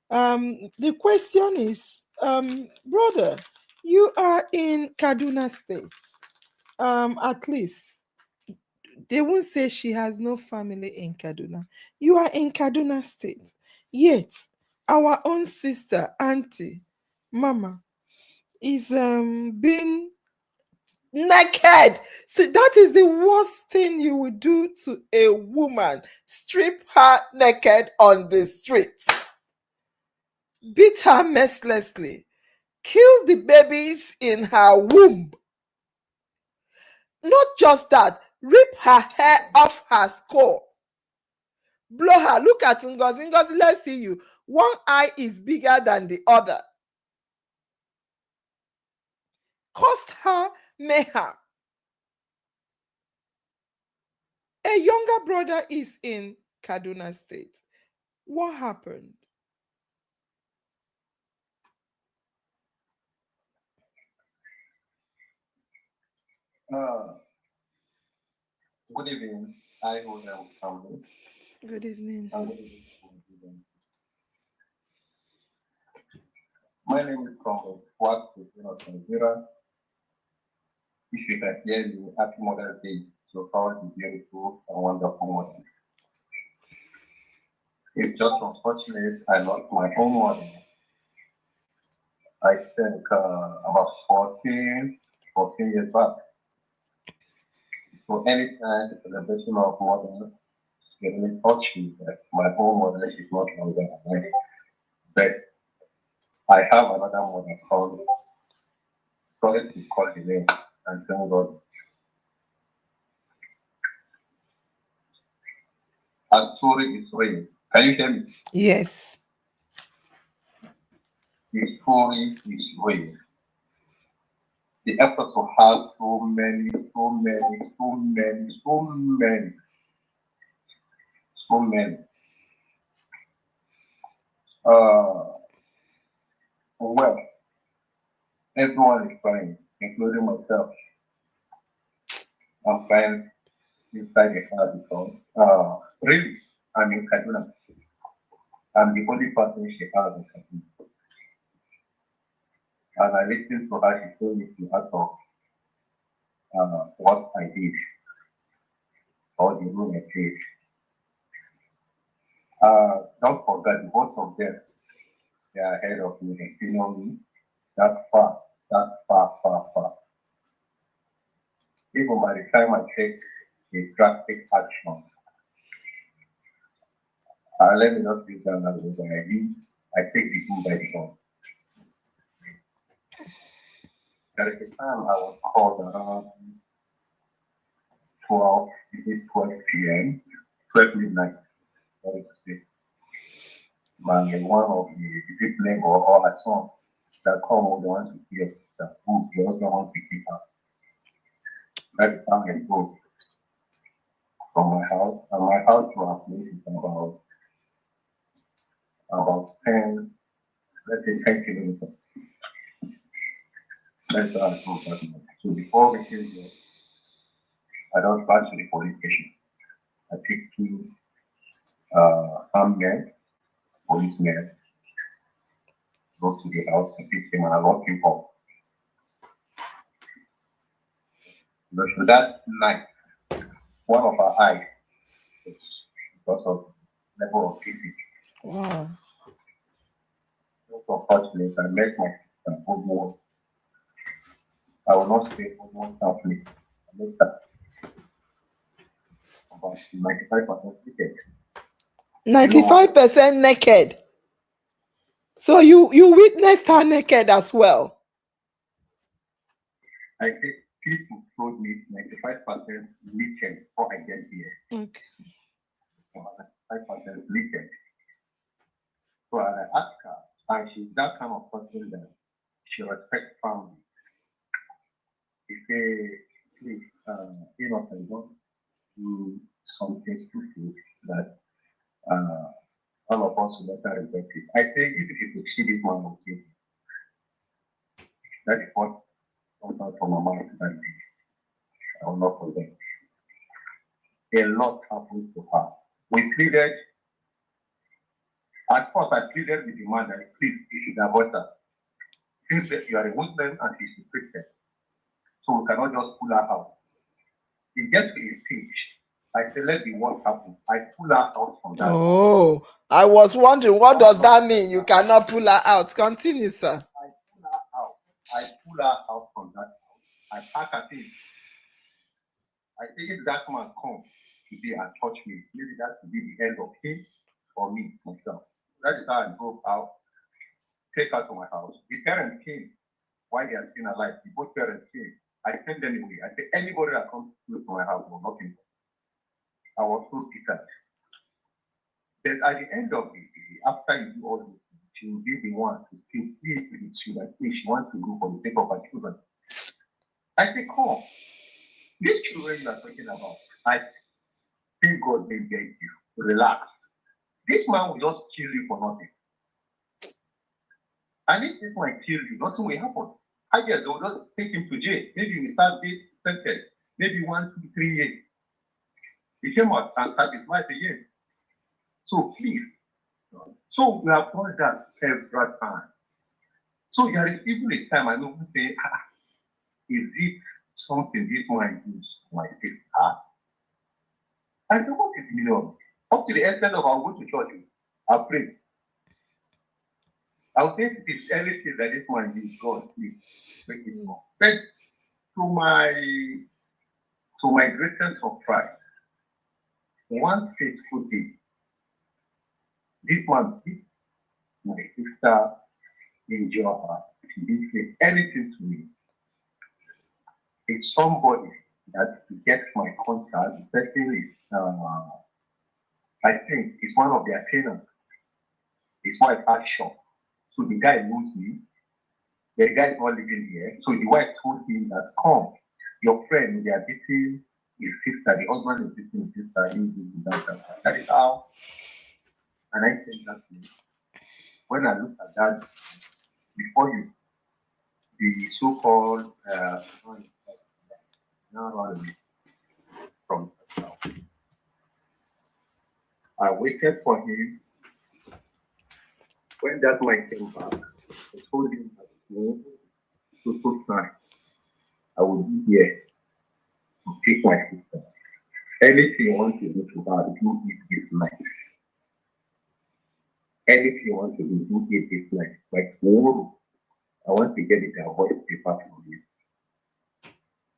The question is, brother, you are in Kaduna State. At least they won't say she has no family in Kaduna. You are in Kaduna State. Yet our own sister, auntie, mama, is being naked. See, that is the worst thing you would do to a woman. Strip her naked on the street. Beat her mercilessly. Kill the babies in her womb. Not just that, rip her hair off her skull. Blow her. Look at Ngozi. Ngozi, let's see you. One eye is bigger than the other. Cost her mayhem. A younger brother is in Kaduna State. What happened? Good evening. I hold them family. Good evening. My name is Congo. What is Nigeria? If you can hear me, happy Mother's Day. So far, the beautiful and wonderful mother. It's just unfortunate I lost my own mother. I think about 14 years back. So anytime the celebration of mother getting touchy that my own mother is not longer alive. But I have another mother called, sorry to call the name, and thank God. Her story is real. Can you hear me? Yes. The story is real. the effort to have so many. Well, everyone is fine, including myself. I'm fine inside the car because, really, I'm in Kaduna. I'm the only person she has in Kaduna. And I listened to her, she told me to ask of what I did, or the role I played. Don't forget, both of them, they are ahead of me. They know me that far. Even by the time I take a drastic action, let me not use that language. I take the bull by the horn. There is a time I was called around 12 p.m., 12 midnight. One of the people or a son that come with the ones to hear that who the husband wants to keep her. That is how I go from my house. And my house to our place is about 10, let's say 10 kilometers. That's how I go back. So before we came here, I don't pass to the police station. I pick two armed men, policemen, go to the house, I pick him and I lock him up. But for that night, one of our eyes, because of level of physics. Wow. So unfortunately, I met my sister almost. I will not say almost halfway. I met that about 95% naked. 95% naked. So you witnessed her naked as well. I think people told me 95% naked before I get here. Okay. 95% naked. So I asked her, and she's that kind of person that she respects family. She say, please, I don't do something stupid that all of us will later regret it. I think if you could see this man, okay, that is what comes out from my mouth that day. I will not forget. A lot happened to her. We pleaded. At first, I pleaded with the man that please, you should avoid her. Since you are a Muslim and she's a Christian, so we cannot just pull her out. It gets to a stage. I said, let the worst happen. I pull her out from that. Oh, I was wondering, what does that mean? You cannot pull her out. Continue, sir. I pull her out from that house. I pack her things. I say, if that man comes today and touch me, maybe that will be the end of him or me, myself. That is how I drove out, take her to my house. The parents came while they are still alive. The both parents came. I sent them away. I said, anybody that comes close to my house will not be. I was so bitter. Then at the end of the day, after you do all this, she will be the one to still plead with you that she wants to go for the sake of her children. I say, come. These children you are talking about, I think God may beg you. Relax. This man will just kill you for nothing. And if this man kills you, nothing will happen. I guess they will just take him to jail. Maybe we start this sentence. Maybe 1, 2, 3 years. He came out and started his life again. So please. So we have done that several times. So there is even a time I know who say, is it something this man use my sister? I said, what is the meaning of it? Up to the extent of I'll go to church, I'll pray. I'll say if it is anything that this man use, God, please make it more. But to my greatest surprise, one fateful day, this man did my sister enjoy her. She didn't say anything to me. It's somebody that gets my contact. The person is, I think, it's one of their tenants. His wife had shop. So the guy knows me. The guy is not living here. So the wife told him that, come, your friend, they are beating his sister, the husband is beating his sister, that is how. And I said that when I look at that, before you, the so-called now run away from the house. I waited for him. When that man came back, I told him that so time I will be here to take my sister. Anything you want to do to her, do it this night. Anything you want to do it this night. Like tomorrow, I want to get it a voice paper from you.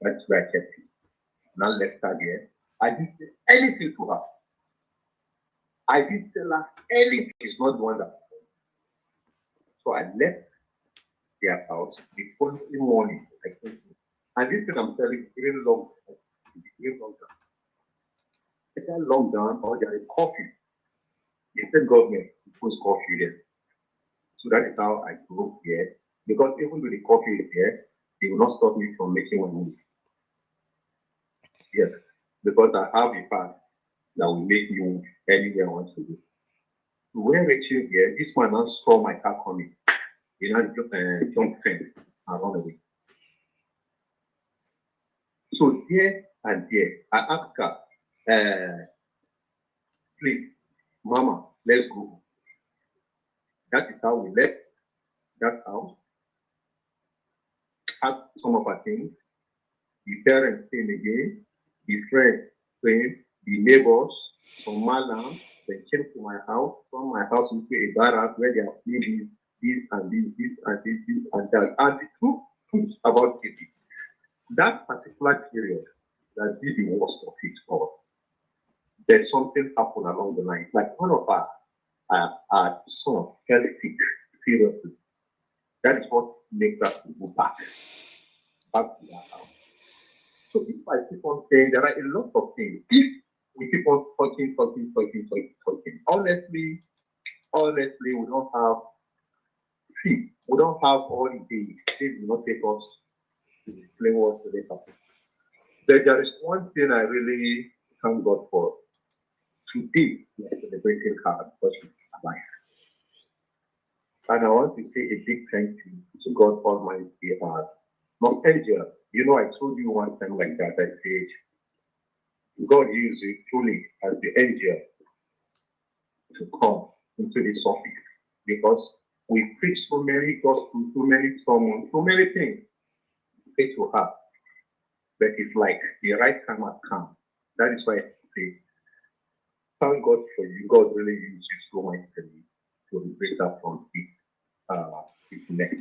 That's where I kept it. Now left her there. I didn't say anything to her. I didn't tell her anything. It's not the one that. So I left their house the following morning. And this thing I'm telling you, even long down. It's a lockdown or there is coffee. The state government puts coffee there. So that is how I grew up here. Because even though the coffee is there, they will not stop me from making my move. Yes, because I have a path that will make me move anywhere I want to go. So when reaching here, this man now saw my car coming. You know, jump fence and run away. So there and there, I asked her, please, Mama, let's go. That is how we left that house. Had some of our things. The parents came again. The friends came. The neighbors from Malam, they came to my house. From my house into a barrack where they are playing this and this and that. And the truth about it, that particular period that did the worst of it all, there's something happened along the line. Like one of our son fell sick seriously. That is what makes us go back to their house. So if I keep on saying there are a lot of things, if we keep on talking, honestly, we don't have all the days. Things will not take us to explain what today happened. There is one thing I really thank God for. Today, we are celebrating her because she's alive. And I want to say a big thank you to God Almighty and Most Angel. You know, I told you one time like that, I said, God used you truly as the angel to come into this office because we preach so many gospels, so many sermons, so many things say to her. But it's like the right time has come. That is why I say, thank God for you. God really used you so much to liberate her from his neck.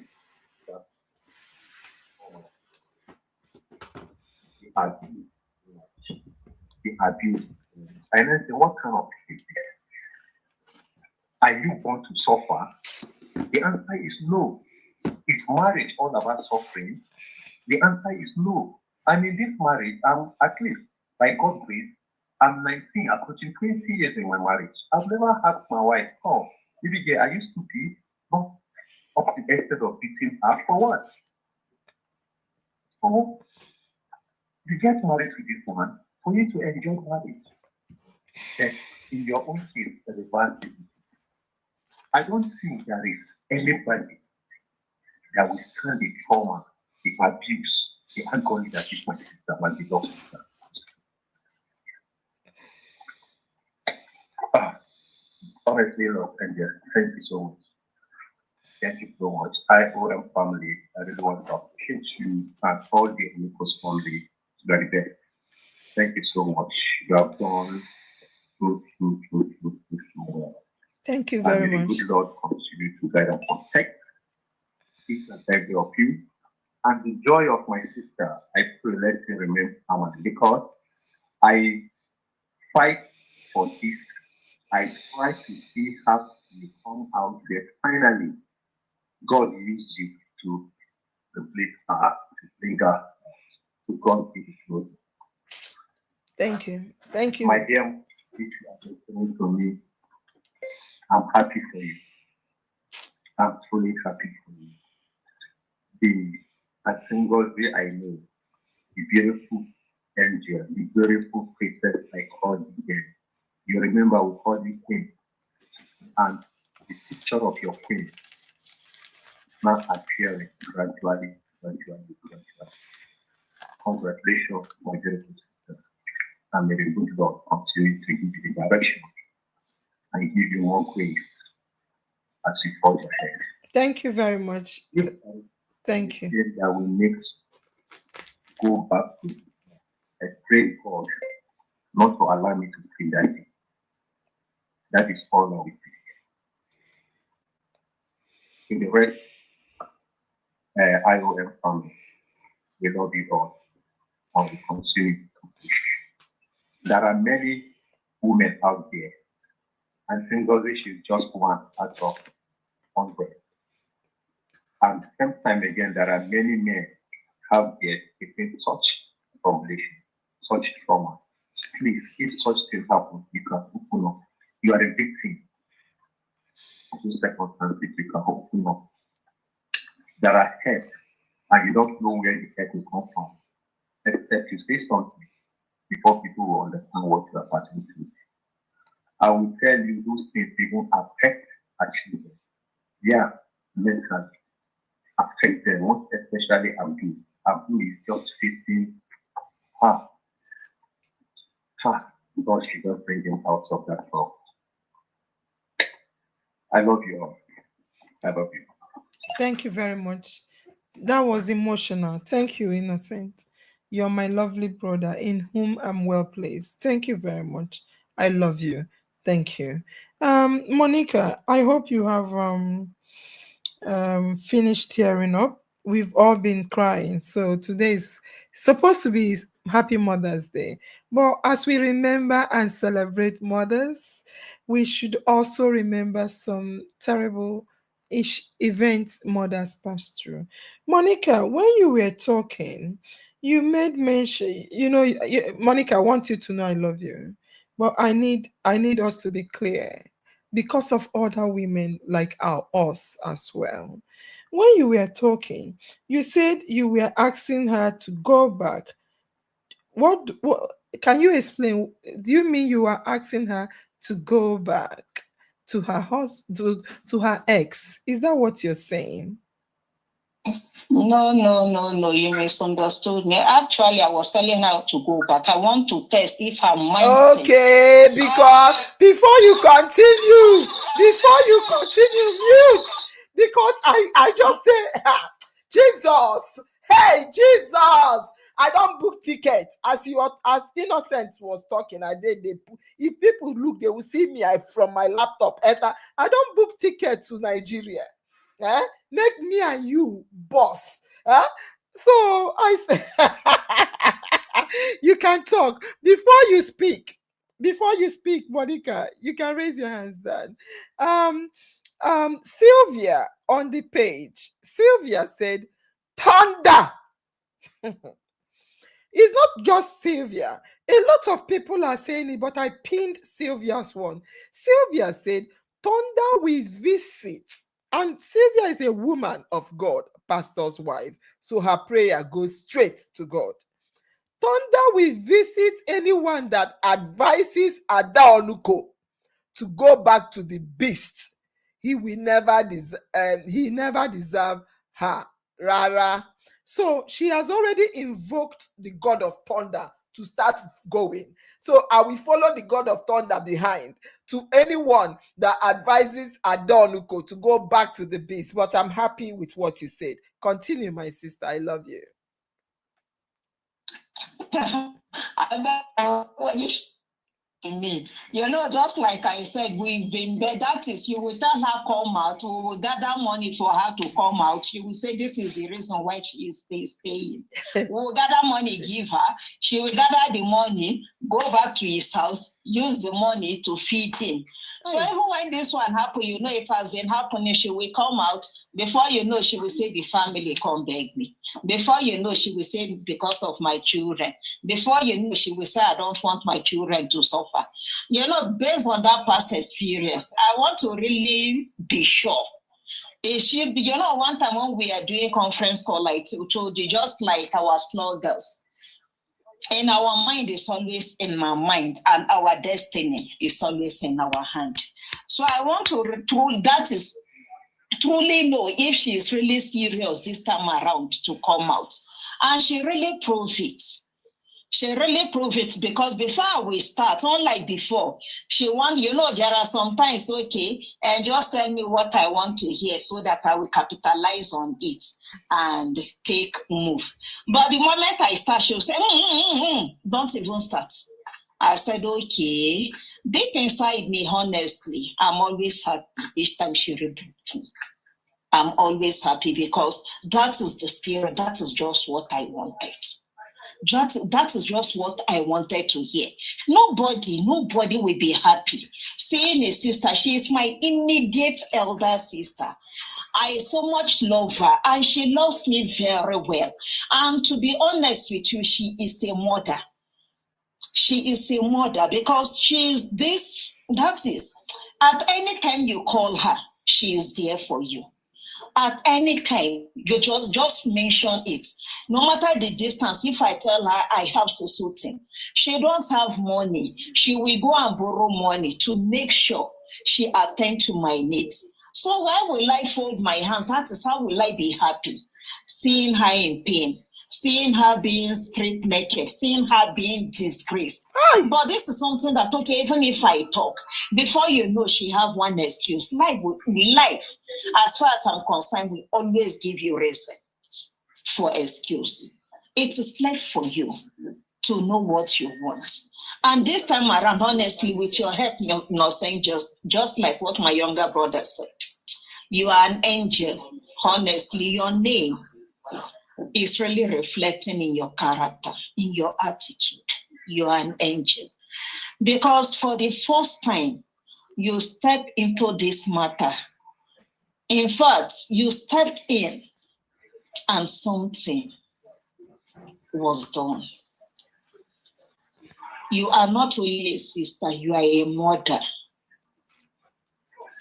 The abuse. And I say, what kind of hate are you born to suffer? The answer is no. Is marriage all about suffering? The answer is no. And in this marriage, I'm at least, by God's grace, I'm 19, approaching 20 years in my marriage. I've never asked my wife, oh, baby girl, are you stupid? No, up to the extent of beating her for what? So, you get married to this woman for you to enjoy marriage. And in your own case, as a bad I don't think there is anybody that will stand the trauma, the abuse, the agony that is my sister, my beloved sister. Honestly, Lord, and thank you so much. Thank you so much. I owe them family. I really want to appreciate you and all the Amicus family very best. Thank you so much. You have done so well. Thank you very much. Good Lord continue to guide and protect each and every of you. And the joy of my sister, I pray let it remain permanent because I fight for this. I try to see how you come out there. Finally, God used you to replace her, to bring her to God be the glory. Thank you. Thank you. My dear, if you are listening to me, I'm happy for you. I'm truly happy for you. the Ngozi I know, the beautiful angel, the beautiful princess I called you then. You remember we called you queen, and the picture of your queen now appearing gradually. Congratulations, my beautiful sister, and may the good Lord continue to give you the direction and give you more grace as you forge ahead. Thank you very much. Thank you. That we need to go back to a pray God not to allow me to see that day. That is all I will say. In the rest, IOM family, we love you all and we continue to push. There are many women out there, and Ngozi is just one out of 100. And same time again, there are many men out there facing such tribulation, such trauma. Please, if such things happen, you can open up. You are a victim of those circumstances, you can open up. There are hurt, and you don't know where the hurt will come from, except you say something before people will understand what you are passing through. I will tell you those things even affect our children. Yeah, mentally affect them, most especially Abdul. Abdul is just facing her because she does bring him out of that trouble. I love you all. I love you. Thank you very much. That was emotional. Thank you, Innocent. You're my lovely brother in whom I'm well placed. Thank you very much. I love you. Thank you. Monica, I hope you have finished tearing up. We've all been crying. So today is supposed to be Happy Mother's Day. But as we remember and celebrate mothers, we should also remember some terrible events mothers passed through. Monica, when you were talking, you made mention, Monica, I want you to know I love you. But I need us to be clear because of other women like us as well. When you were talking, you said you were asking her to go back. What can you explain? Do you mean you are asking her to go back to her husband, to her ex? Is that what you're saying? No. You misunderstood me. Actually, I was telling her to go back. I want to test if her mindset. Okay, because before you continue, mute. Because I just say, Jesus, hey, Jesus. I don't book tickets. As Innocent was talking, if people look, they will see me from my laptop. I don't book tickets to Nigeria. Make me and you boss. So I say, you can talk before you speak. Monica, you can raise your hands then. Sylvia on the page. Sylvia said, thunder. It's not just Sylvia. A lot of people are saying it, but I pinned Sylvia's one. Sylvia said, thunder will visit. And Sylvia is a woman of God, pastor's wife. So her prayer goes straight to God. Thunder will visit anyone that advises Adaonuko to go back to the beast. He never deserve her. Rara. So she has already invoked the God of thunder to start going. So I will follow the God of thunder behind to anyone that advises Adonuko to go back to the beast. But I'm happy with what you said. Continue, my sister. I love you. Me, just like I said, we've been bed. That is, you will tell her come out. We will gather money for her to come out. She will say this is the reason why she is staying. We will gather money, give her. She will gather the money, go back to his house, use the money to feed him. So even when this one happened, it has been happening. She will come out. Before you know, she will say the family come beg me. Before you know, she will say because of my children. Before you know, she will say I don't want my children to suffer. Based on that past experience, I want to really be sure One time when we are doing conference call, like I told you, just like our slogans, in our mind is always in my mind, and our destiny is always in our hand. So I want to truly know if she is really serious this time around to come out, and she really proved it. She really proved it, because before we start, unlike before, she want, there are sometimes, okay, and just tell me what I want to hear so that I will capitalize on it and take move. But the moment I start, she'll say, don't even start. I said, okay. Deep inside me, honestly, I'm always happy each time she rebuked me. I'm always happy, because that is the spirit. That is just what I wanted. That is just what I wanted to hear. Nobody will be happy seeing a sister. She is my immediate elder sister. I so much love her, and she loves me very well. And to be honest with you, she is a mother. She is a mother, because she is this. That is, at any time you call her, she is there for you. At any time, you just mention it. No matter the distance, if I tell her I have so thing, she don't have money, she will go and borrow money to make sure she attend to my needs. So why will I fold my hands? That is how will I be happy, seeing her in pain, seeing her being stripped naked, seeing her being disgraced. But this is something that, okay, even if I talk, before you know, she have one excuse. Life, as far as I'm concerned, will always give you reason for excuse. It is left for you to know what you want. And this time around, honestly, with your help, not saying just like what my younger brother said, you are an angel. Honestly, your name is really reflecting in your character, in your attitude. You are an angel. Because for the first time, you step into this matter. In fact, you stepped in and something was done. You are not only a sister, you are a mother.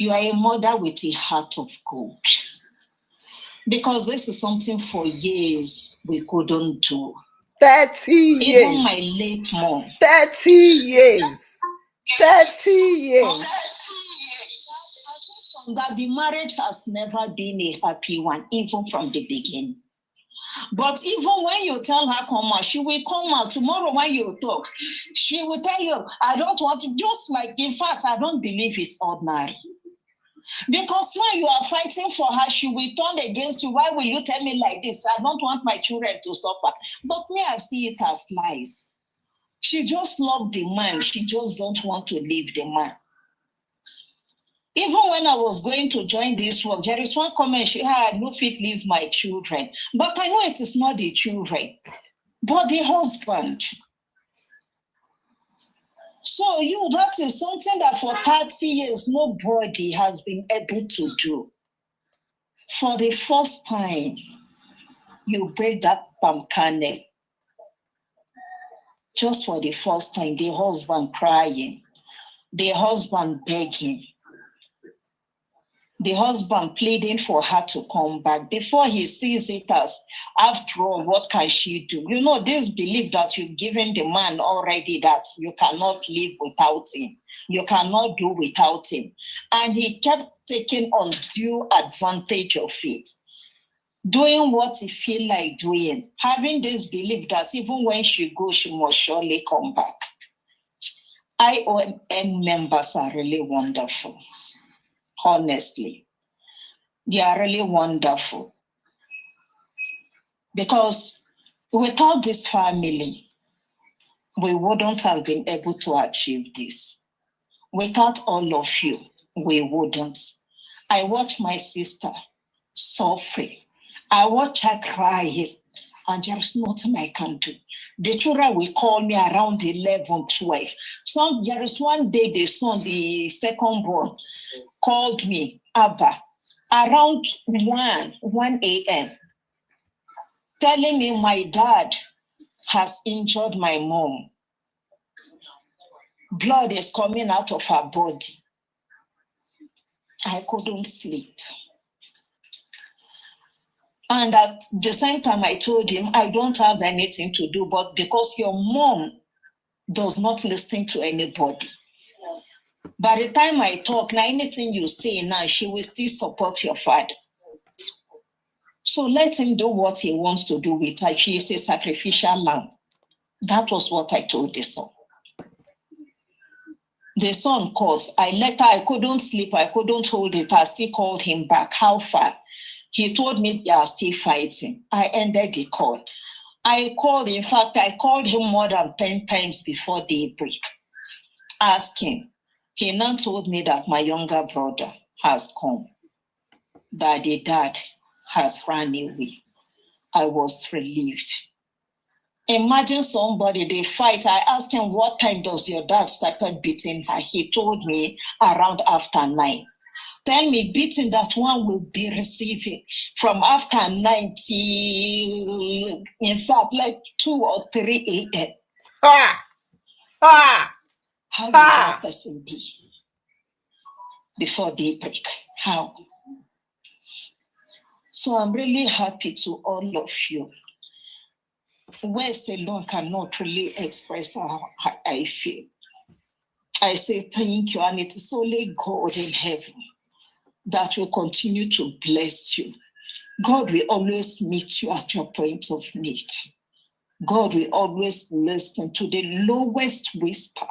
You are a mother with a heart of gold. Because this is something for years we couldn't do. 30 years. Even my late mom. 30 years. 30 years. That the marriage has never been a happy one, even from the beginning. But even when you tell her come out, she will come out. Tomorrow when you talk, she will tell you, I don't want to, just like, in fact, I don't believe it's ordinary. Because when you are fighting for her, she will turn against you. Why will you tell me like this? I don't want my children to suffer. But me, I see it as lies. She just loves the man. She just don't want to leave the man. Even when I was going to join this work, there is one comment she had, no fit leave my children. But I know it is not the children, but the husband. So that is something that for 30 years, nobody has been able to do. For the first time, you break that palm kernel. Just for the first time, the husband crying, the husband begging, the husband pleading for her to come back before he sees it as, after all, what can she do? This belief that you've given the man already, that you cannot live without him. You cannot do without him. And he kept taking undue advantage of it, doing what he feel like doing, having this belief that even when she goes, she must surely come back. IOM members are really wonderful. Honestly, they are really wonderful. Because without this family, we wouldn't have been able to achieve this. Without all of you, we wouldn't. I watch my sister suffering. I watch her crying, and there's nothing I can do. The children will call me around 11, 12. There is one day the son, the second born, called me, Abba, around 1 a.m., telling me my dad has injured my mom. Blood is coming out of her body. I couldn't sleep. And at the same time, I told him, I don't have anything to do, but because your mom does not listen to anybody. By the time I talk, now anything you say now, she will still support your father. So let him do what he wants to do with her. She is a sacrificial lamb. That was what I told the son. The son calls. I couldn't sleep. I couldn't hold it. I still called him back. How far? He told me they are still fighting. I ended the call. I called him more than 10 times before daybreak, asking. He now told me that my younger brother has come, that the dad has run away. I was relieved. Imagine somebody, they fight. I asked him, what time does your dad started beating her? He told me around after 9. Tell me, beating that one will be receiving from after 9 till, in fact, like 2 or 3 a.m. How will that person be before daybreak? How? So I'm really happy to all of you. Words alone cannot really express how I feel. I say thank you, and it is only God in heaven that will continue to bless you. God will always meet you at your point of need. God will always listen to the lowest whisper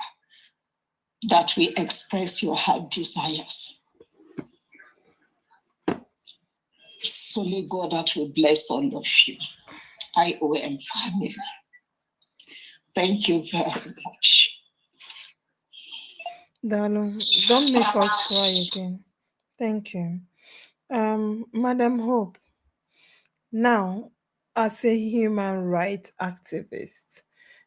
that will express your heart desires. It's only God that will bless all of you. IOM family. Thank you very much. Darling, don't make us cry again. Thank you. Madam Hope, now, as a human rights activist,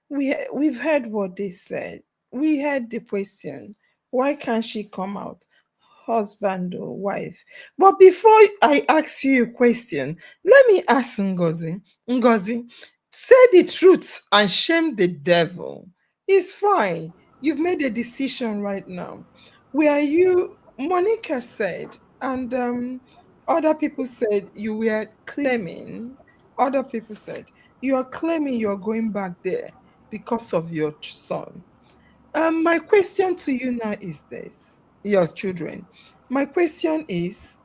we've heard what they said. We heard the question, why can't she come out? Husband or wife. But before I ask you a question, let me ask Ngozi. Ngozi, say the truth and shame the devil. It's fine. You've made a decision right now. Where you, Monica said, and other people said you were claiming, other people said you are claiming you're going back there because of your son. My question to you now is this, your children. My question is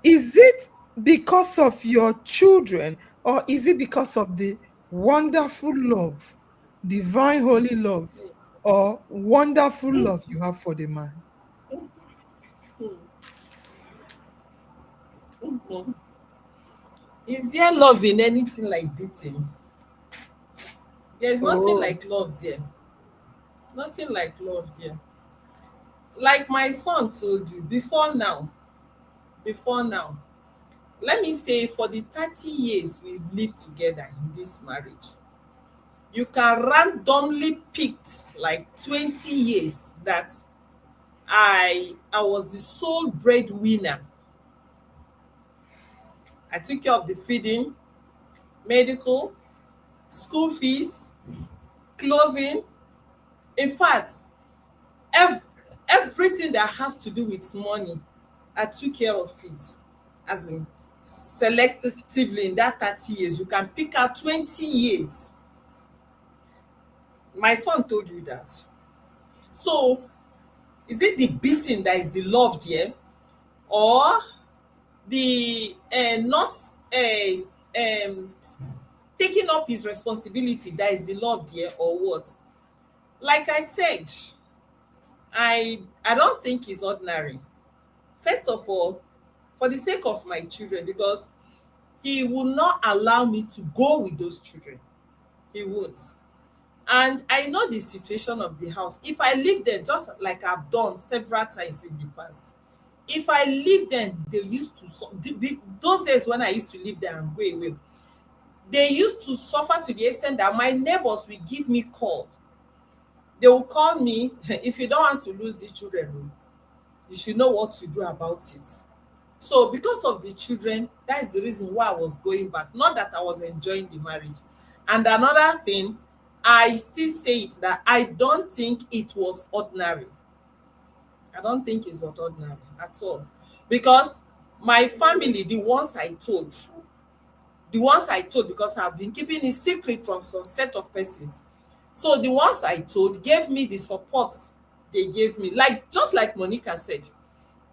it because of your children or is it because of the wonderful love, divine holy love, or wonderful love you have for the man? Is there love in anything like beating? There's nothing Oh, like love there. Nothing like love there. Like my son told you, before now, let me say for the 30 years we've lived together in this marriage, you can randomly pick like 20 years that I was the sole breadwinner. I took care of the feeding, medical, school fees, clothing. In fact, ev- everything that has to do with money, I took care of it. As in, selectively in that 30 years, you can pick out 20 years. My son told you that. So, is it the beating that is the love there? Or the not taking up his responsibility that is the love there, or what? Like I said, I don't think it's ordinary. First of all, for the sake of my children, because he will not allow me to go with those children. He won't. And I know the situation of the house. If I leave them, just like I've done several times in the past, if I leave them, they used to those days when I used to leave them and go away, they used to suffer to the extent that my neighbors will give me call. They will call me, if you don't want to lose the children, you should know what to do about it. So because of the children, that is the reason why I was going back. Not that I was enjoying the marriage. And another thing, I still say it, that I don't think it was ordinary. I don't think it was ordinary at all. Because My family, the ones I told, because I've been keeping it secret from some set of persons. So the ones I told gave me the support they gave me. Like, just like Monica said,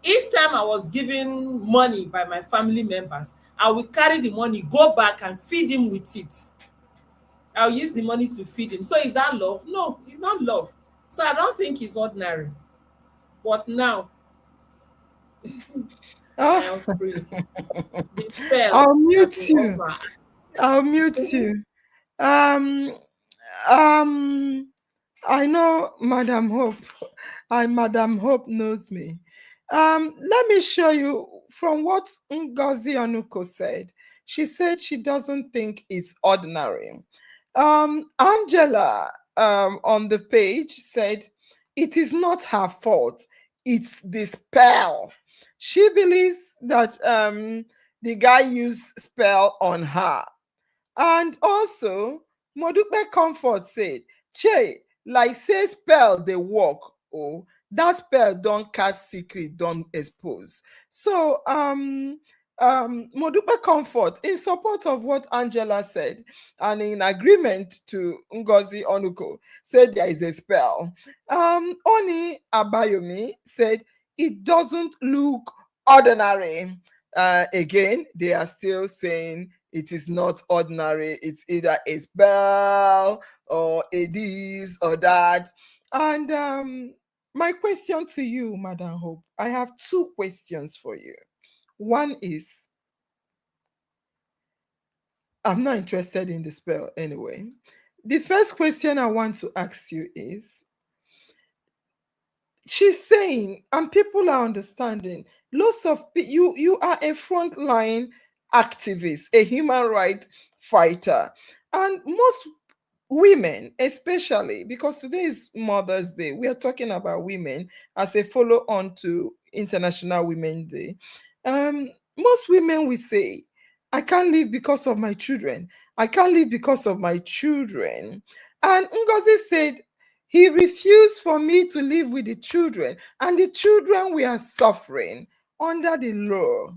each time I was given money by my family members, I will carry the money, go back and feed him with it. I'll use the money to feed him. So is that love? No, it's not love. So I don't think it's ordinary. But now I Oh, am free. The spell I'll has mute been you. over. I'll mute you. Um, um, I know Madam Hope. Madam Hope knows me. Let me show you from what Ngozi Onuko said. She said she doesn't think it's ordinary. Angela on the page said it is not her fault. It's the spell. She believes that the guy used spell on her. And also, Modupe Comfort said, Che, like say spell they work. Oh, that spell don't cast secret, don't expose. So Modupe Comfort, in support of what Angela said, and in agreement to Ngozi Onuko, said there is a spell. Oni Abayomi said it doesn't look ordinary. Again, they are still saying it is not ordinary. It's either a spell or a this or that. And my question to you, Madam Hope, I have two questions for you. One is, I'm not interested in the spell anyway. The first question I want to ask you is, she's saying, and people are understanding, lots of you are a frontline activist, a human rights fighter, and most women, especially because today is Mother's Day, we are talking about women as a follow on to International Women's Day. Most women will say, I can't live because of my children. I can't live because of my children. And Ngozi said, he refused for me to live with the children, and the children were suffering under the law.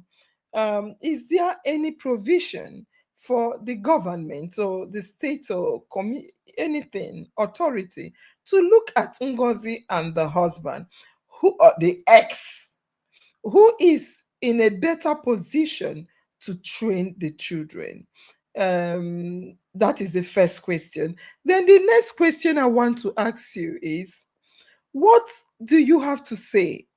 Is there any provision for the government or the state or anything, authority, to look at Ngozi and the husband, who are the ex, who is in a better position to train the children? That is the first question. Then the next question I want to ask you is, what do you have to say,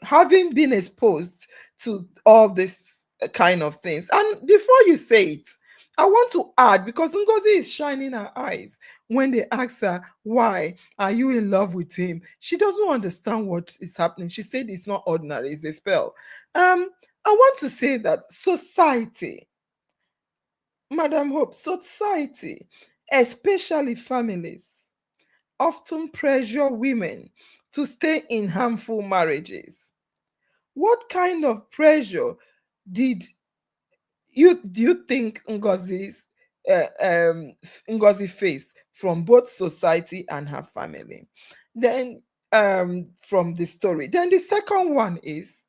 having been exposed to all this kind of things? And before you say it, I want to add, because Ngozi is shining her eyes when they ask her, why are you in love with him? She doesn't understand what is happening. She said it's not ordinary, it's a spell. I want to say that society, Madam Hope, society, especially families, often pressure women to stay in harmful marriages. What kind of pressure did do you think Ngozi faced from both society and her family? Then from the story. Then the second one is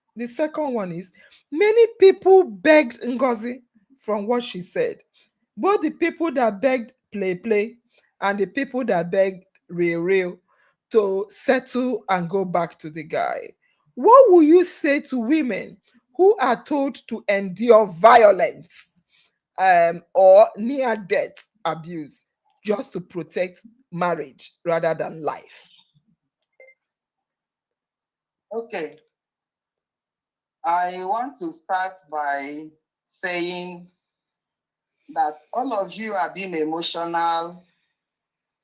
many people begged Ngozi, from what she said. Both the people that begged play and the people that begged real to settle and go back to the guy. What will you say to women who are told to endure violence or near death abuse just to protect marriage rather than life? Okay. I want to start by saying that all of you are being emotional,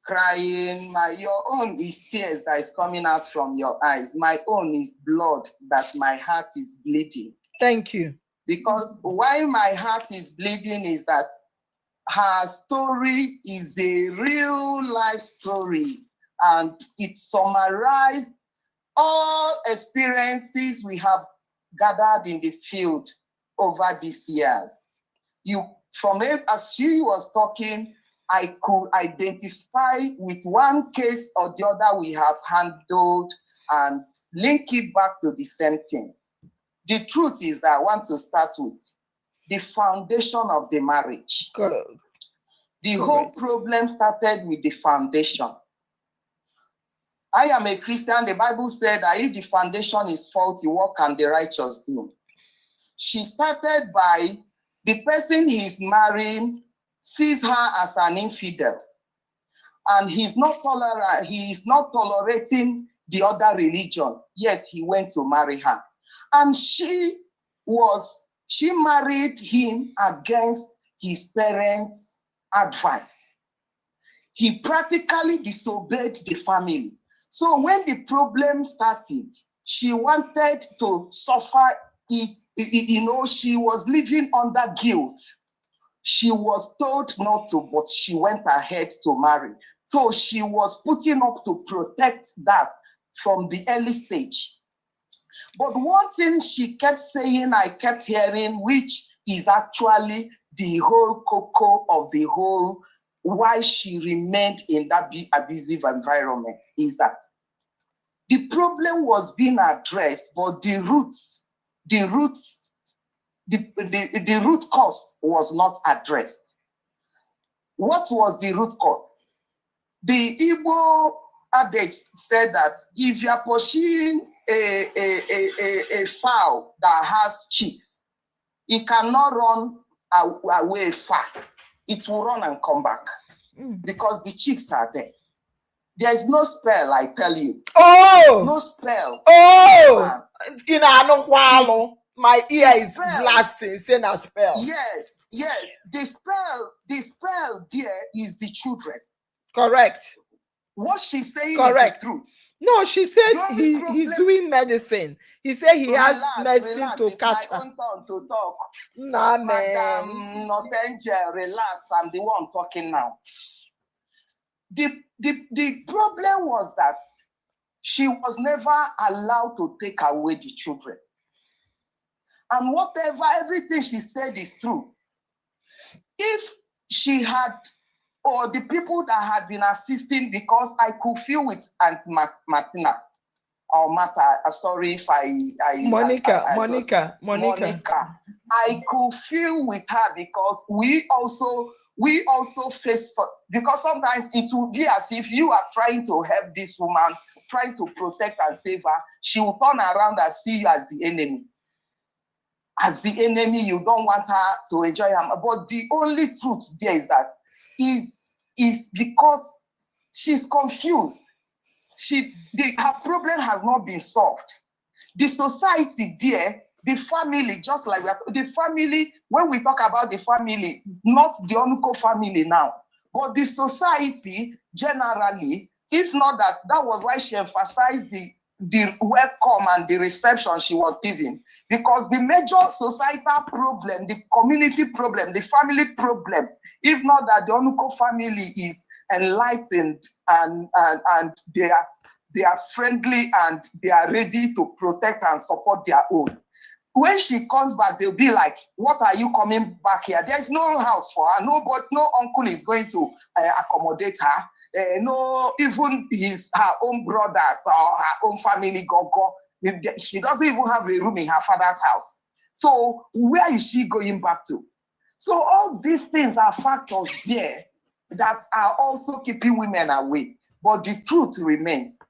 crying. Your own is tears that is coming out from your eyes. My own is blood that my heart is bleeding. Thank you. Because why my heart is bleeding is that her story is a real life story, and it summarized all experiences we have gathered in the field over these years. As she was talking, I could identify with one case or the other we have handled and link it back to the same thing. The truth is that I want to start with the foundation of the marriage. The whole problem started with the foundation. I am a Christian. The Bible said that if the foundation is faulty, what can the righteous do? She started by the person he's marrying sees her as an infidel, and he is not tolerating the other religion, yet he went to marry her. And she married him against his parents' advice. He practically disobeyed the family. So when the problem started, she wanted to suffer it. She was living under guilt. She was told not to, but she went ahead to marry. So she was putting up to protect that from the early stage. But one thing she kept saying, I kept hearing, which is actually the whole cocoa of the whole why she remained in that abusive environment, is that the problem was being addressed, but the root cause was not addressed. What was the root cause? The Igbo adage said that if you are pursuing a fowl that has chicks, it cannot run away far. It will run and come back because the chicks are there. There's no spell, I tell you. Oh! No spell. Oh! My ear is blasting, saying a spell. Yes. The spell there is the children. Correct. What she's saying Correct. is the truth. No, she said he's doing medicine. He said he has medicine to catch her. It's my own turn to talk. Nah, man. Madam Ngozi, relax. I'm the one talking now. The problem was that she was never allowed to take away the children. And everything she said is true. If she had, or the people that had been assisting, because I could feel with Auntie Martina, or Martha, sorry if Monica. I could feel with her because we also face, because sometimes it will be as if you are trying to help this woman, trying to protect and save her. She will turn around and see you as the enemy. As the enemy, you don't want her to enjoy her. But the only truth there is that is because she's confused. Her problem has not been solved. The society there, the family, just like the family, when we talk about the family, not the Onuko family now, but the society generally, if not that was why she emphasized the welcome and the reception she was giving, because the major societal problem, the community problem, the family problem, if not that the Onuko family is enlightened and they are friendly and they are ready to protect and support their own. When she comes back, they'll be like, what are you coming back here? There's no house for her. No uncle is going to accommodate her. No, even her own brothers or her own family go. She doesn't even have a room in her father's house. So where is she going back to? So all these things are factors there that are also keeping women away. But the truth remains.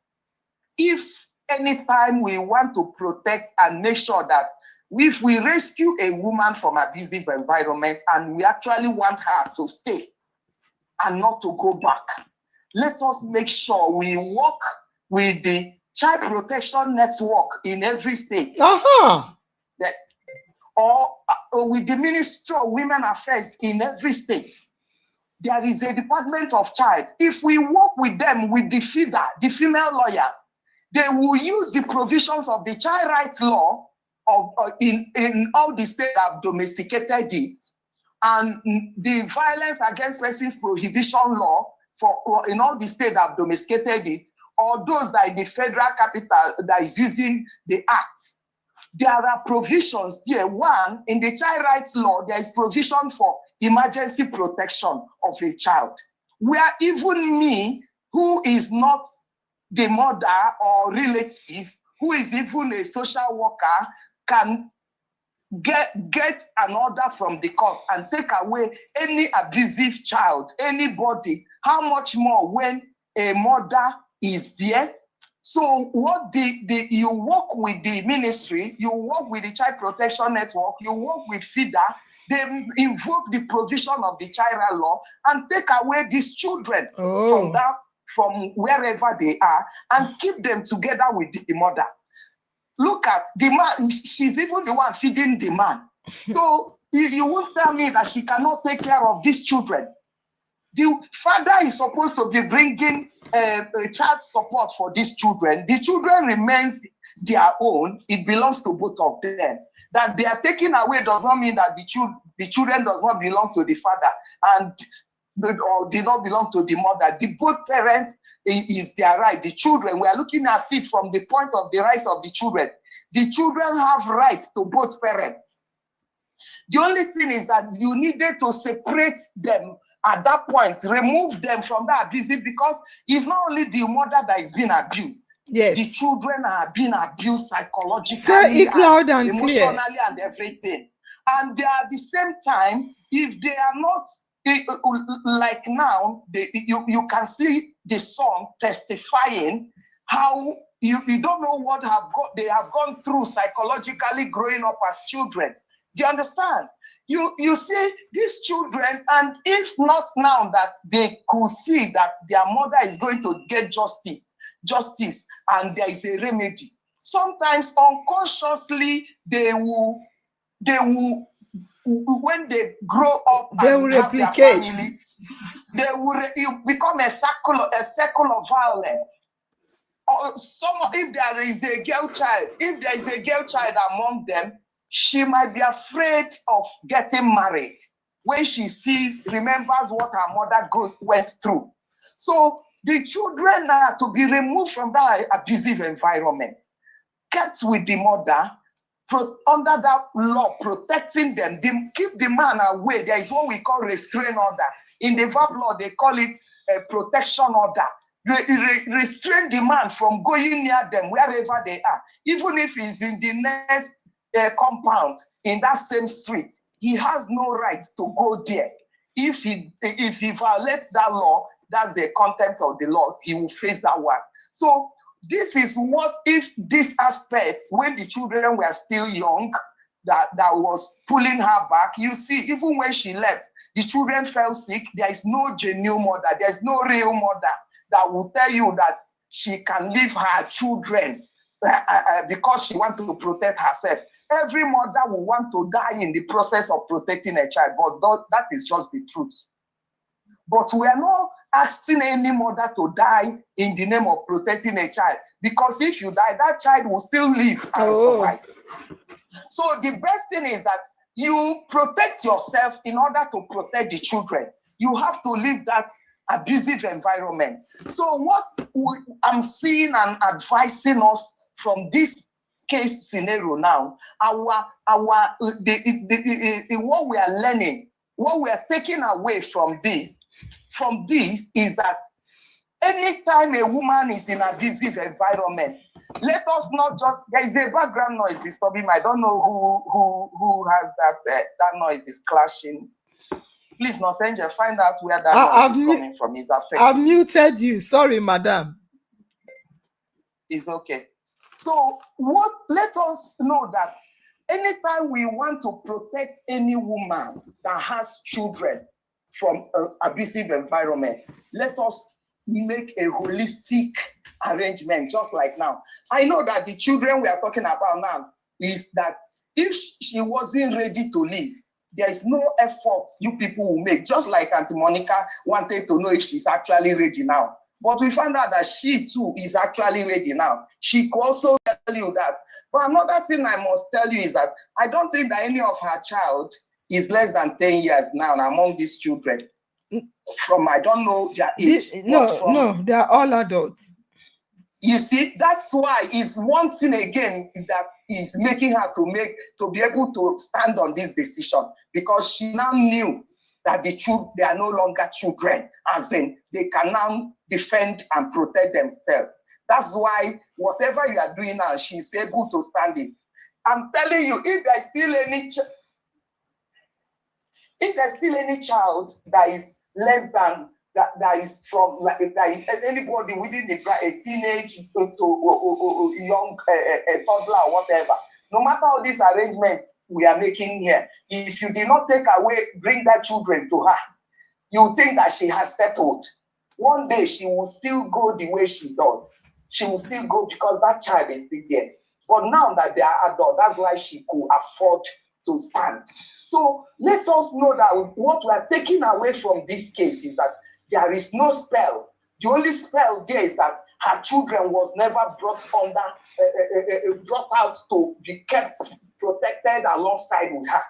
If anytime we want to protect and make sure that if we rescue a woman from abusive environment and we actually want her to stay and not to go back, let us make sure we work with the child protection network in every state. Or with the Ministry of Women Affairs in every state. There is a Department of Child. If we work with them, with the FIDA, the female lawyers, they will use the provisions of the child rights law in all the states that have domesticated it, and the violence against persons prohibition law in all the states that have domesticated it, or those that in the federal capital that is using the act. There are provisions there. One, in the child rights law, there is provision for emergency protection of a child, where even me, who is not the mother or relative, who is even a social worker, can get an order from the court and take away any abusive child, anybody, how much more when a mother is there? So what you work with the ministry, you work with the Child Protection Network, you work with FIDA, they invoke the provision of the child law and take away these children from wherever they are and keep them together with the mother. Look at the man, she's even the one feeding the man. So you won't tell me that she cannot take care of these children. The father is supposed to be bringing child support for these children. The children remains their own. It belongs to both of them. That they are taken away does not mean that the children does not belong to the father or did not belong to the mother. The both parents is their right. The children, we are looking at it from the point of the rights of the children. The children have rights to both parents. The only thing is that you needed to separate them at that point, remove them from that abusive, because it's not only the mother that is being abused. Yes. The children are being abused psychologically, say it loud and emotionally, clear. and everything. And they are at the same time, if they are not like now, you can see the son testifying how you don't know what they have gone through psychologically growing up as children. Do you understand? You see these children, and if not now that they could see that their mother is going to get justice, and there is a remedy, sometimes unconsciously they will when they grow up they and will have replicate. their family, they will become a circle of violence. Or if there is a girl child among them, she might be afraid of getting married when she remembers what her mother went through. So the children are to be removed from that abusive environment, kept with the mother, under that law protecting them. They keep the man away. There is what we call restraint order. In the verb law, they call it a protection order. Restrain the man from going near them wherever they are, even if he's in the next compound in that same street. He has no right to go there. If he violates that law, that's the content of the law. He will face that one. So this is what, if this aspect, when the children were still young, that was pulling her back. You see, even when she left, the children fell sick. There is no genuine mother. There is no real mother that will tell you that she can leave her children because she wants to protect herself. Every mother will want to die in the process of protecting a child, but that is just the truth. But we are not asking any mother to die in the name of protecting a child, because if you die, that child will still live and survive. So the best thing is that you protect yourself in order to protect the children. You have to leave that abusive environment. So what I'm seeing and advising us from this case scenario now, what we are learning, what we are taking away from this is that anytime a woman is in an abusive environment, let us not just, there is a background noise disturbing me. I don't know who has that noise is clashing. Please, Nosenja, find out where that noise is coming from. Is affecting. I've muted you. Sorry, madam. It's okay. So let us know that anytime we want to protect any woman that has children from an abusive environment, let us make a holistic arrangement, just like now. I know that the children we are talking about now is that if she wasn't ready to leave, there is no effort you people will make, just like Auntie Monica wanted to know if she's actually ready now. But we found out that she too is actually ready now. She could also tell you that. But another thing I must tell you is that I don't think that any of her child is less than 10 years now among these children. From, I don't know their age. No, they are all adults. You see, that's why it's one thing again that is making her to be able to stand on this decision, because she now knew that they are no longer children, as in they can now defend and protect themselves. That's why whatever you are doing now, she's able to stand it. I'm telling you, if there's still any child that is less than that is from like that is anybody within a teenage to young a toddler or whatever, no matter all these arrangements we are making here, if you did not bring that children to her, you think that she has settled. One day she will still go the way she does. She will still go because that child is still there. But now that they are adult, that's why she could afford to stand. So let us know that what we are taking away from this case is that there is no spell. The only spell there is that her children was never brought out to be kept protected alongside with her.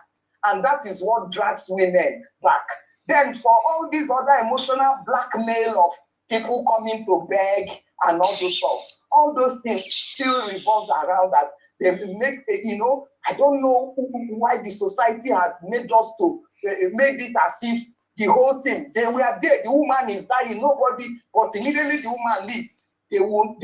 And that is what drags women back. Then for all these other emotional blackmail of people coming to beg and all those stuff, all those things still revolves around that. They make, I don't know why the society has made us to, made it as if the whole thing, they were there, the woman is dying, nobody, but immediately the woman leaves. They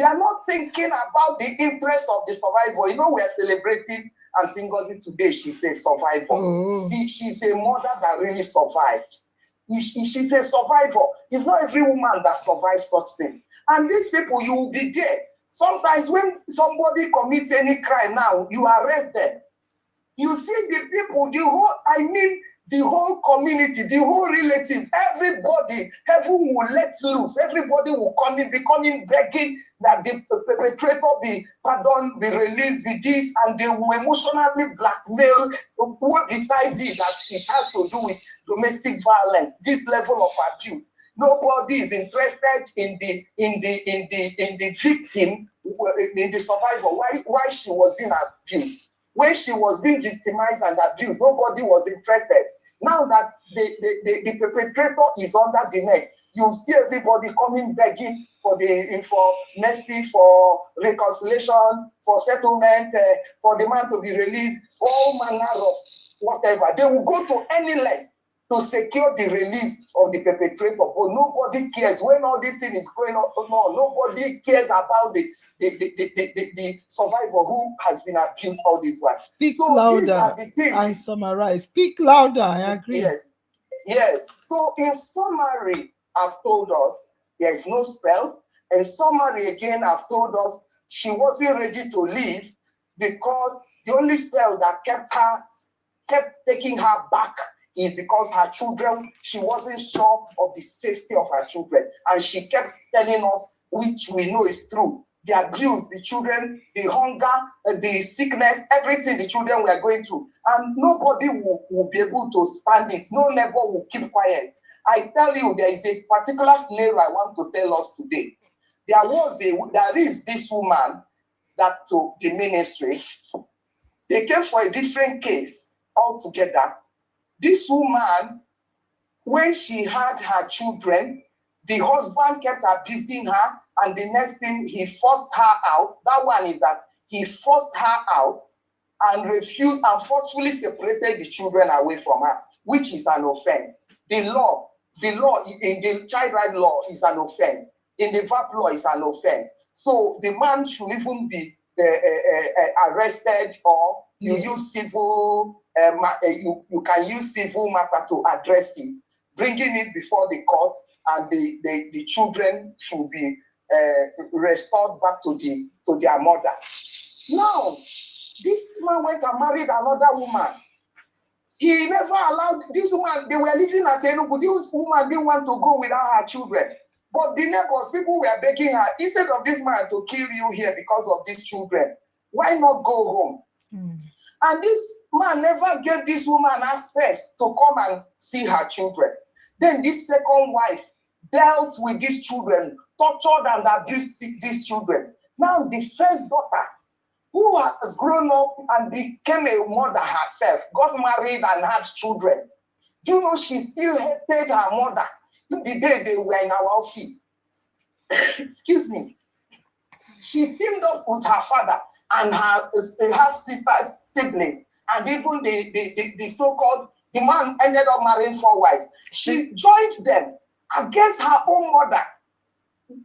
are not thinking about the interest of the survivor. We are celebrating Auntie Ngozi today. She's a survivor. Oh. She's a mother that really survived. She's a survivor. It's not every woman that survives such thing. And these people, you will be there. Sometimes when somebody commits any crime now, you arrest them. You see the people, the whole community, the whole relative, everybody, heaven will let loose. Everybody will come in, be coming begging that the perpetrator be pardoned, be released, be this, and they will emotionally blackmail what the idea that it has to do with domestic violence, this level of abuse. Nobody is interested in the victim, in the survivor, why she was being abused. When she was being victimized and abused, nobody was interested. Now that the perpetrator is under the net, you see everybody coming begging for mercy, for reconciliation, for settlement, for the man to be released, all manner of whatever. They will go to any length to secure the release of the perpetrator, but nobody cares. When all this thing is going on, nobody cares about the survivor who has been abused all this while. Speak louder and summarize. Speak louder, I agree. Yes. So in summary, I've told us there is no spell. In summary, again, I've told us she wasn't ready to leave because the only spell that kept taking her back is because her children, she wasn't sure of the safety of her children. And she kept telling us, which we know is true, the abuse, the children, the hunger, the sickness, everything the children were going through. And nobody will be able to stand it. No neighbor will keep quiet. I tell you, there is a particular scenario I want to tell us today. There is this woman that to the ministry, they came for a different case altogether. This woman, when she had her children, the husband kept abusing her, and the next thing, he forced her out. That one is that he forced her out and refused and forcefully separated the children away from her, which is an offense. The law in the child right law is an offense. In the VAP law is an offense. So the man should even be arrested, or you use civil. You can use civil matter to address it, bringing it before the court, and the children should be restored back to their mother. Now, this man went and married another woman. He never allowed this woman. They were living at Enugu. This woman didn't want to go without her children. But the neighbors, people were begging her, instead of this man to kill you here because of these children, why not go home? And this man never gave this woman access to come and see her children. Then this second wife dealt with these children, tortured and abused these children. Now the first daughter, who has grown up and became a mother herself, got married and had children. Do you know she still hated her mother the day they were in our office? Excuse me. She teamed up with her father and her half-sisters, siblings, and even the so-called, the man ended up marrying 4 wives. She joined them against her own mother.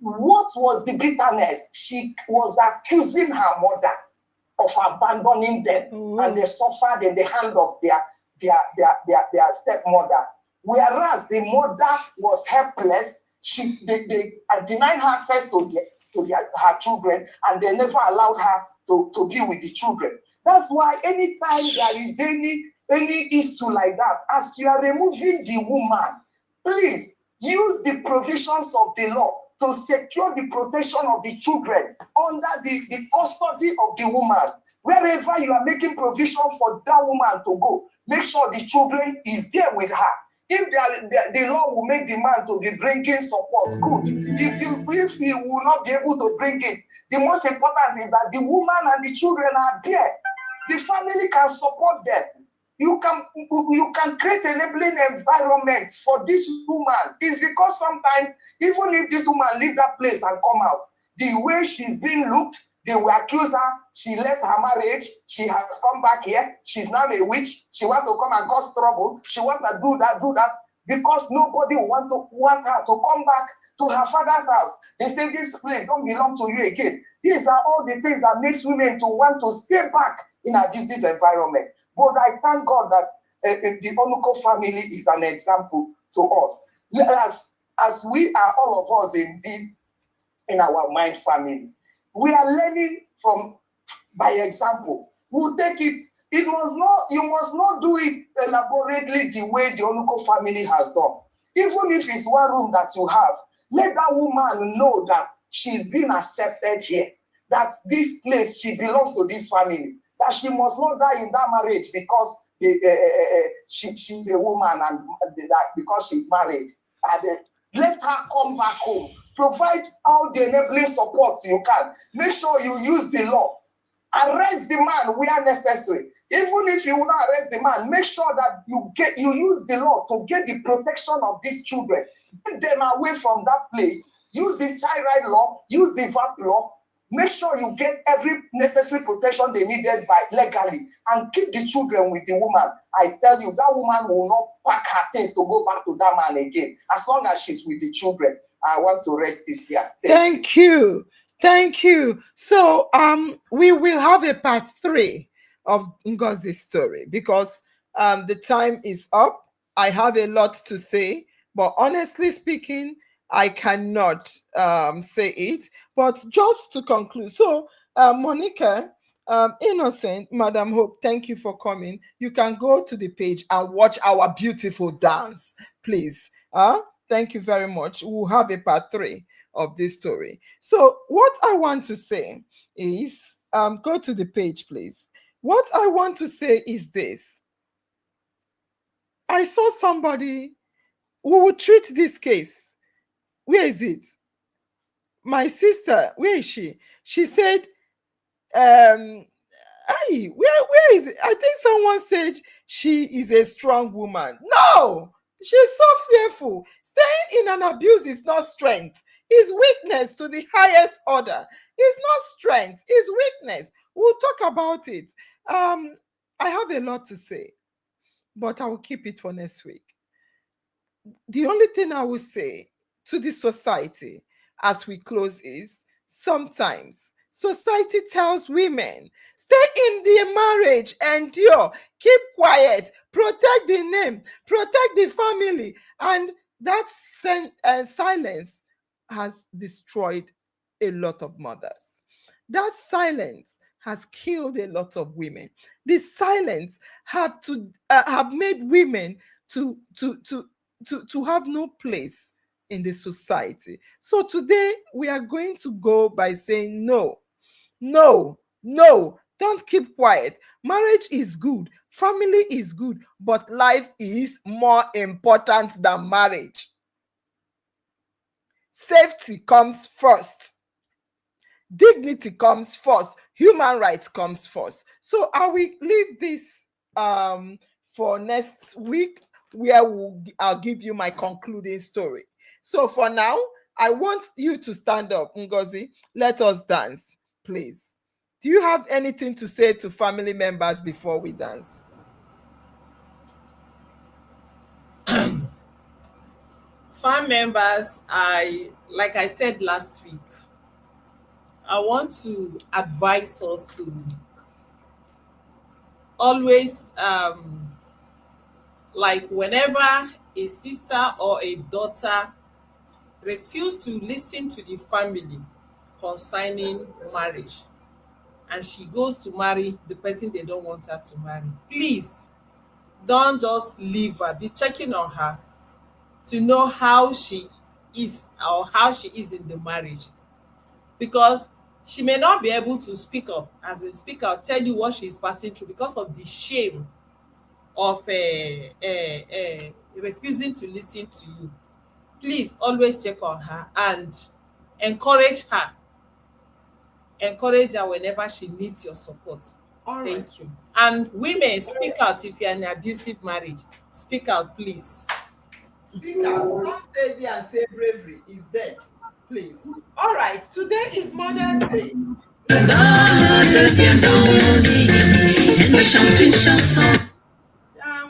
What was the bitterness? She was accusing her mother of abandoning them, and they suffered in the hand of their stepmother. Whereas the mother was helpless, they denied her access to her children, and they never allowed her to be with the children. That's why anytime there is any issue like that, as you are removing the woman, please use the provisions of the law to secure the protection of the children under the custody of the woman. Wherever you are making provision for that woman to go, make sure the children is there with her. If the law will make the man to be bringing support, good. If he will not be able to bring it, the most important is that the woman and the children are there. The family can support them. You can create enabling environment for this woman. It's because sometimes, even if this woman leave that place and come out, the way she's being looked, they will accuse her. She left her marriage. She has come back here. She's now a witch. She wants to come and cause trouble. She wants to do that, because nobody want her to come back to her father's house. They say this place don't belong to you again. These are all the things that makes women to want to stay back in an abusive environment. But I thank God that the Onuko family is an example to us. As we are all of us in our mind family, we are learning from by example. We'll take it. You must not do it elaborately the way the Onuko family has done. Even if it's one room that you have, let that woman know that she's been accepted here, that this place, she belongs to this family, that she must not die in that marriage because she's a woman and because she's married. And let her come back home. Provide all the enabling support you can. Make sure you use the law. Arrest the man where necessary. Even if you will not arrest the man, make sure that you use the law to get the protection of these children. Get them away from that place. Use the child right law. Use the VAP law. Make sure you get every necessary protection they needed legally, and keep the children with the woman. I tell you, that woman will not pack her things to go back to that man again, as long as she's with the children. I want to rest it here. Thank you. Thank you. So we will have a part 3 of Ngozi's story, because the time is up. I have a lot to say, but honestly speaking, I cannot say it. But just to conclude, so Monica, Innocent, Madam Hope, thank you for coming. You can go to the page and watch our beautiful dance, please. Thank you very much. We'll have a part 3 of this story. So what I want to say is, go to the page, please. What I want to say is this. I saw somebody who would treat this case. Where is it? My sister, where is she? She said, hey, where is it? I think someone said she is a strong woman. No, she's so fearful. Staying in an abuse is not strength. It's weakness to the highest order. It's not strength. It's weakness. We'll talk about it. I have a lot to say, but I will keep it for next week. The only thing I will say to the society as we close is, sometimes society tells women, stay in the marriage, endure, keep quiet, protect the name, protect the family. And that silence has destroyed a lot of mothers. That silence has killed a lot of women. This silence have made women to have no place in the society. So today we are going to go by saying no, don't keep quiet. Marriage is good, family is good, but life is more important than marriage. Safety comes first. Dignity comes first. Human rights comes first. So I will leave this for next week, where I'll give you my concluding story. So for now, I want you to stand up, Ngozi. Let us dance, please. Do you have anything to say to family members before we dance? Fam members, like I said last week, I want to advise us to always like whenever a sister or a daughter refuse to listen to the family concerning marriage, and she goes to marry the person they don't want her to marry, please don't just leave her. Be checking on her to know how she is or how she is in the marriage, because she may not be able to speak up, as a speaker tell you what she is passing through because of the shame of refusing to listen to you. Please always check on her and encourage her. Encourage her whenever she needs your support. All right. Thank you. And women, speak out if you're in an abusive marriage. Speak out, please. Speak out. Don't stay there and say bravery is death. Please. All right. Today is Mother's Day.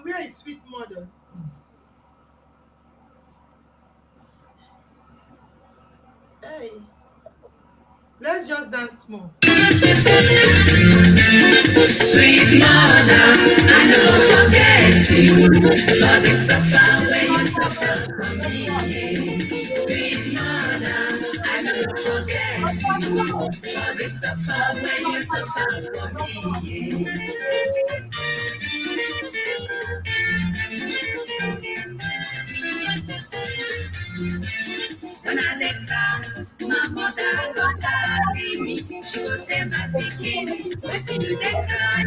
Where is Sweet Mother? Hey. Let's just dance small. Sweet mother, I never forget you. For the suffer where you suffer for me. Sweet mother, I never forget you. For the suffer where you suffer for me. When I let down, my mother go carry me. She go say my pikin, but she do that cry,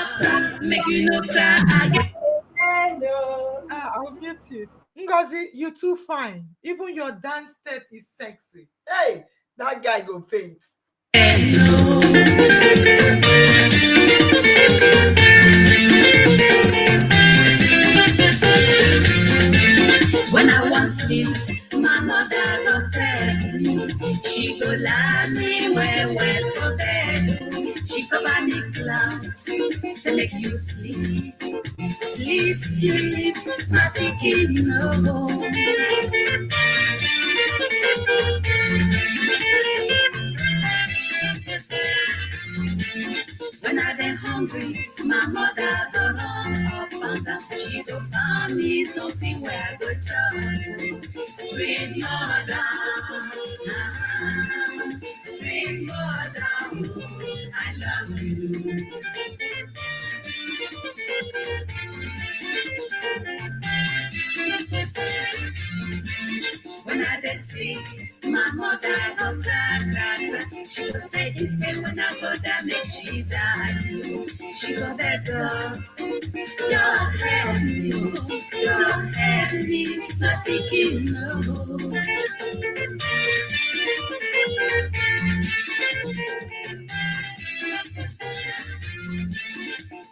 stop, make you no cry again. Hello. I'll mute you. Ngozi, you too fine. Even your dance step is sexy. Hey, that guy go faint. When I want sleep, my mother go tell me. She go lie me well for bed. She cover me clouds, say make you sleep, my pikin no. When I dey hungry, my mother go run up and down. She go find me something where I go chop. Sweet mother, sweet mother, I love you. When I dey sleep, my mother go cry. She go say this day when I go down, make she die. She go beg God, don't help me, my pikin no.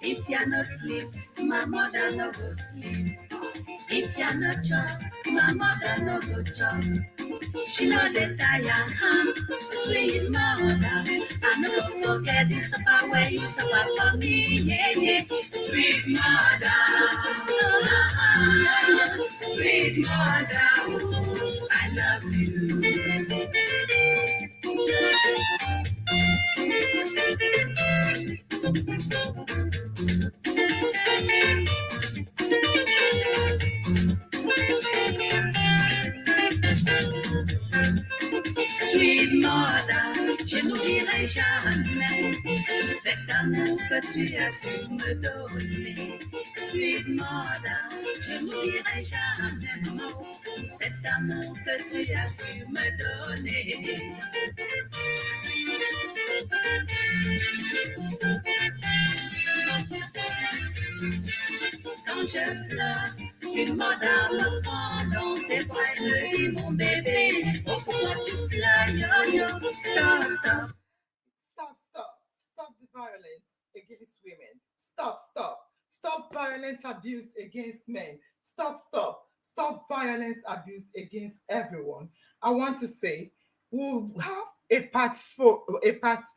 If you're not sleep, my mother no go sleep. If you're not chop, my mother no go chop. She know the tire, sweet mother. I never forget the suffer where you suffer for me, yeah. Sweet mother, sweet mother, I love you. Sweet mother, je n'oublierai jamais cet amour que tu as su me donner. Sweet mother, je n'oublierai jamais cet amour que tu as su me donner. Quand je pleure, si mother me prend dans ses bras, je dis mon bébé, oh pourquoi tu pleures, yo, stop. Stop the violence against women. Stop violent abuse against men. Stop violence abuse against everyone. I want to say we'll have a part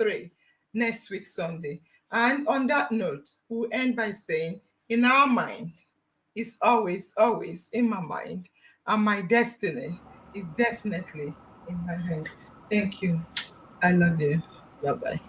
3 next week Sunday. And on that note, we'll end by saying, in our mind, it's always in my mind, and my destiny is definitely in my hands. Thank you. I love you. Bye bye.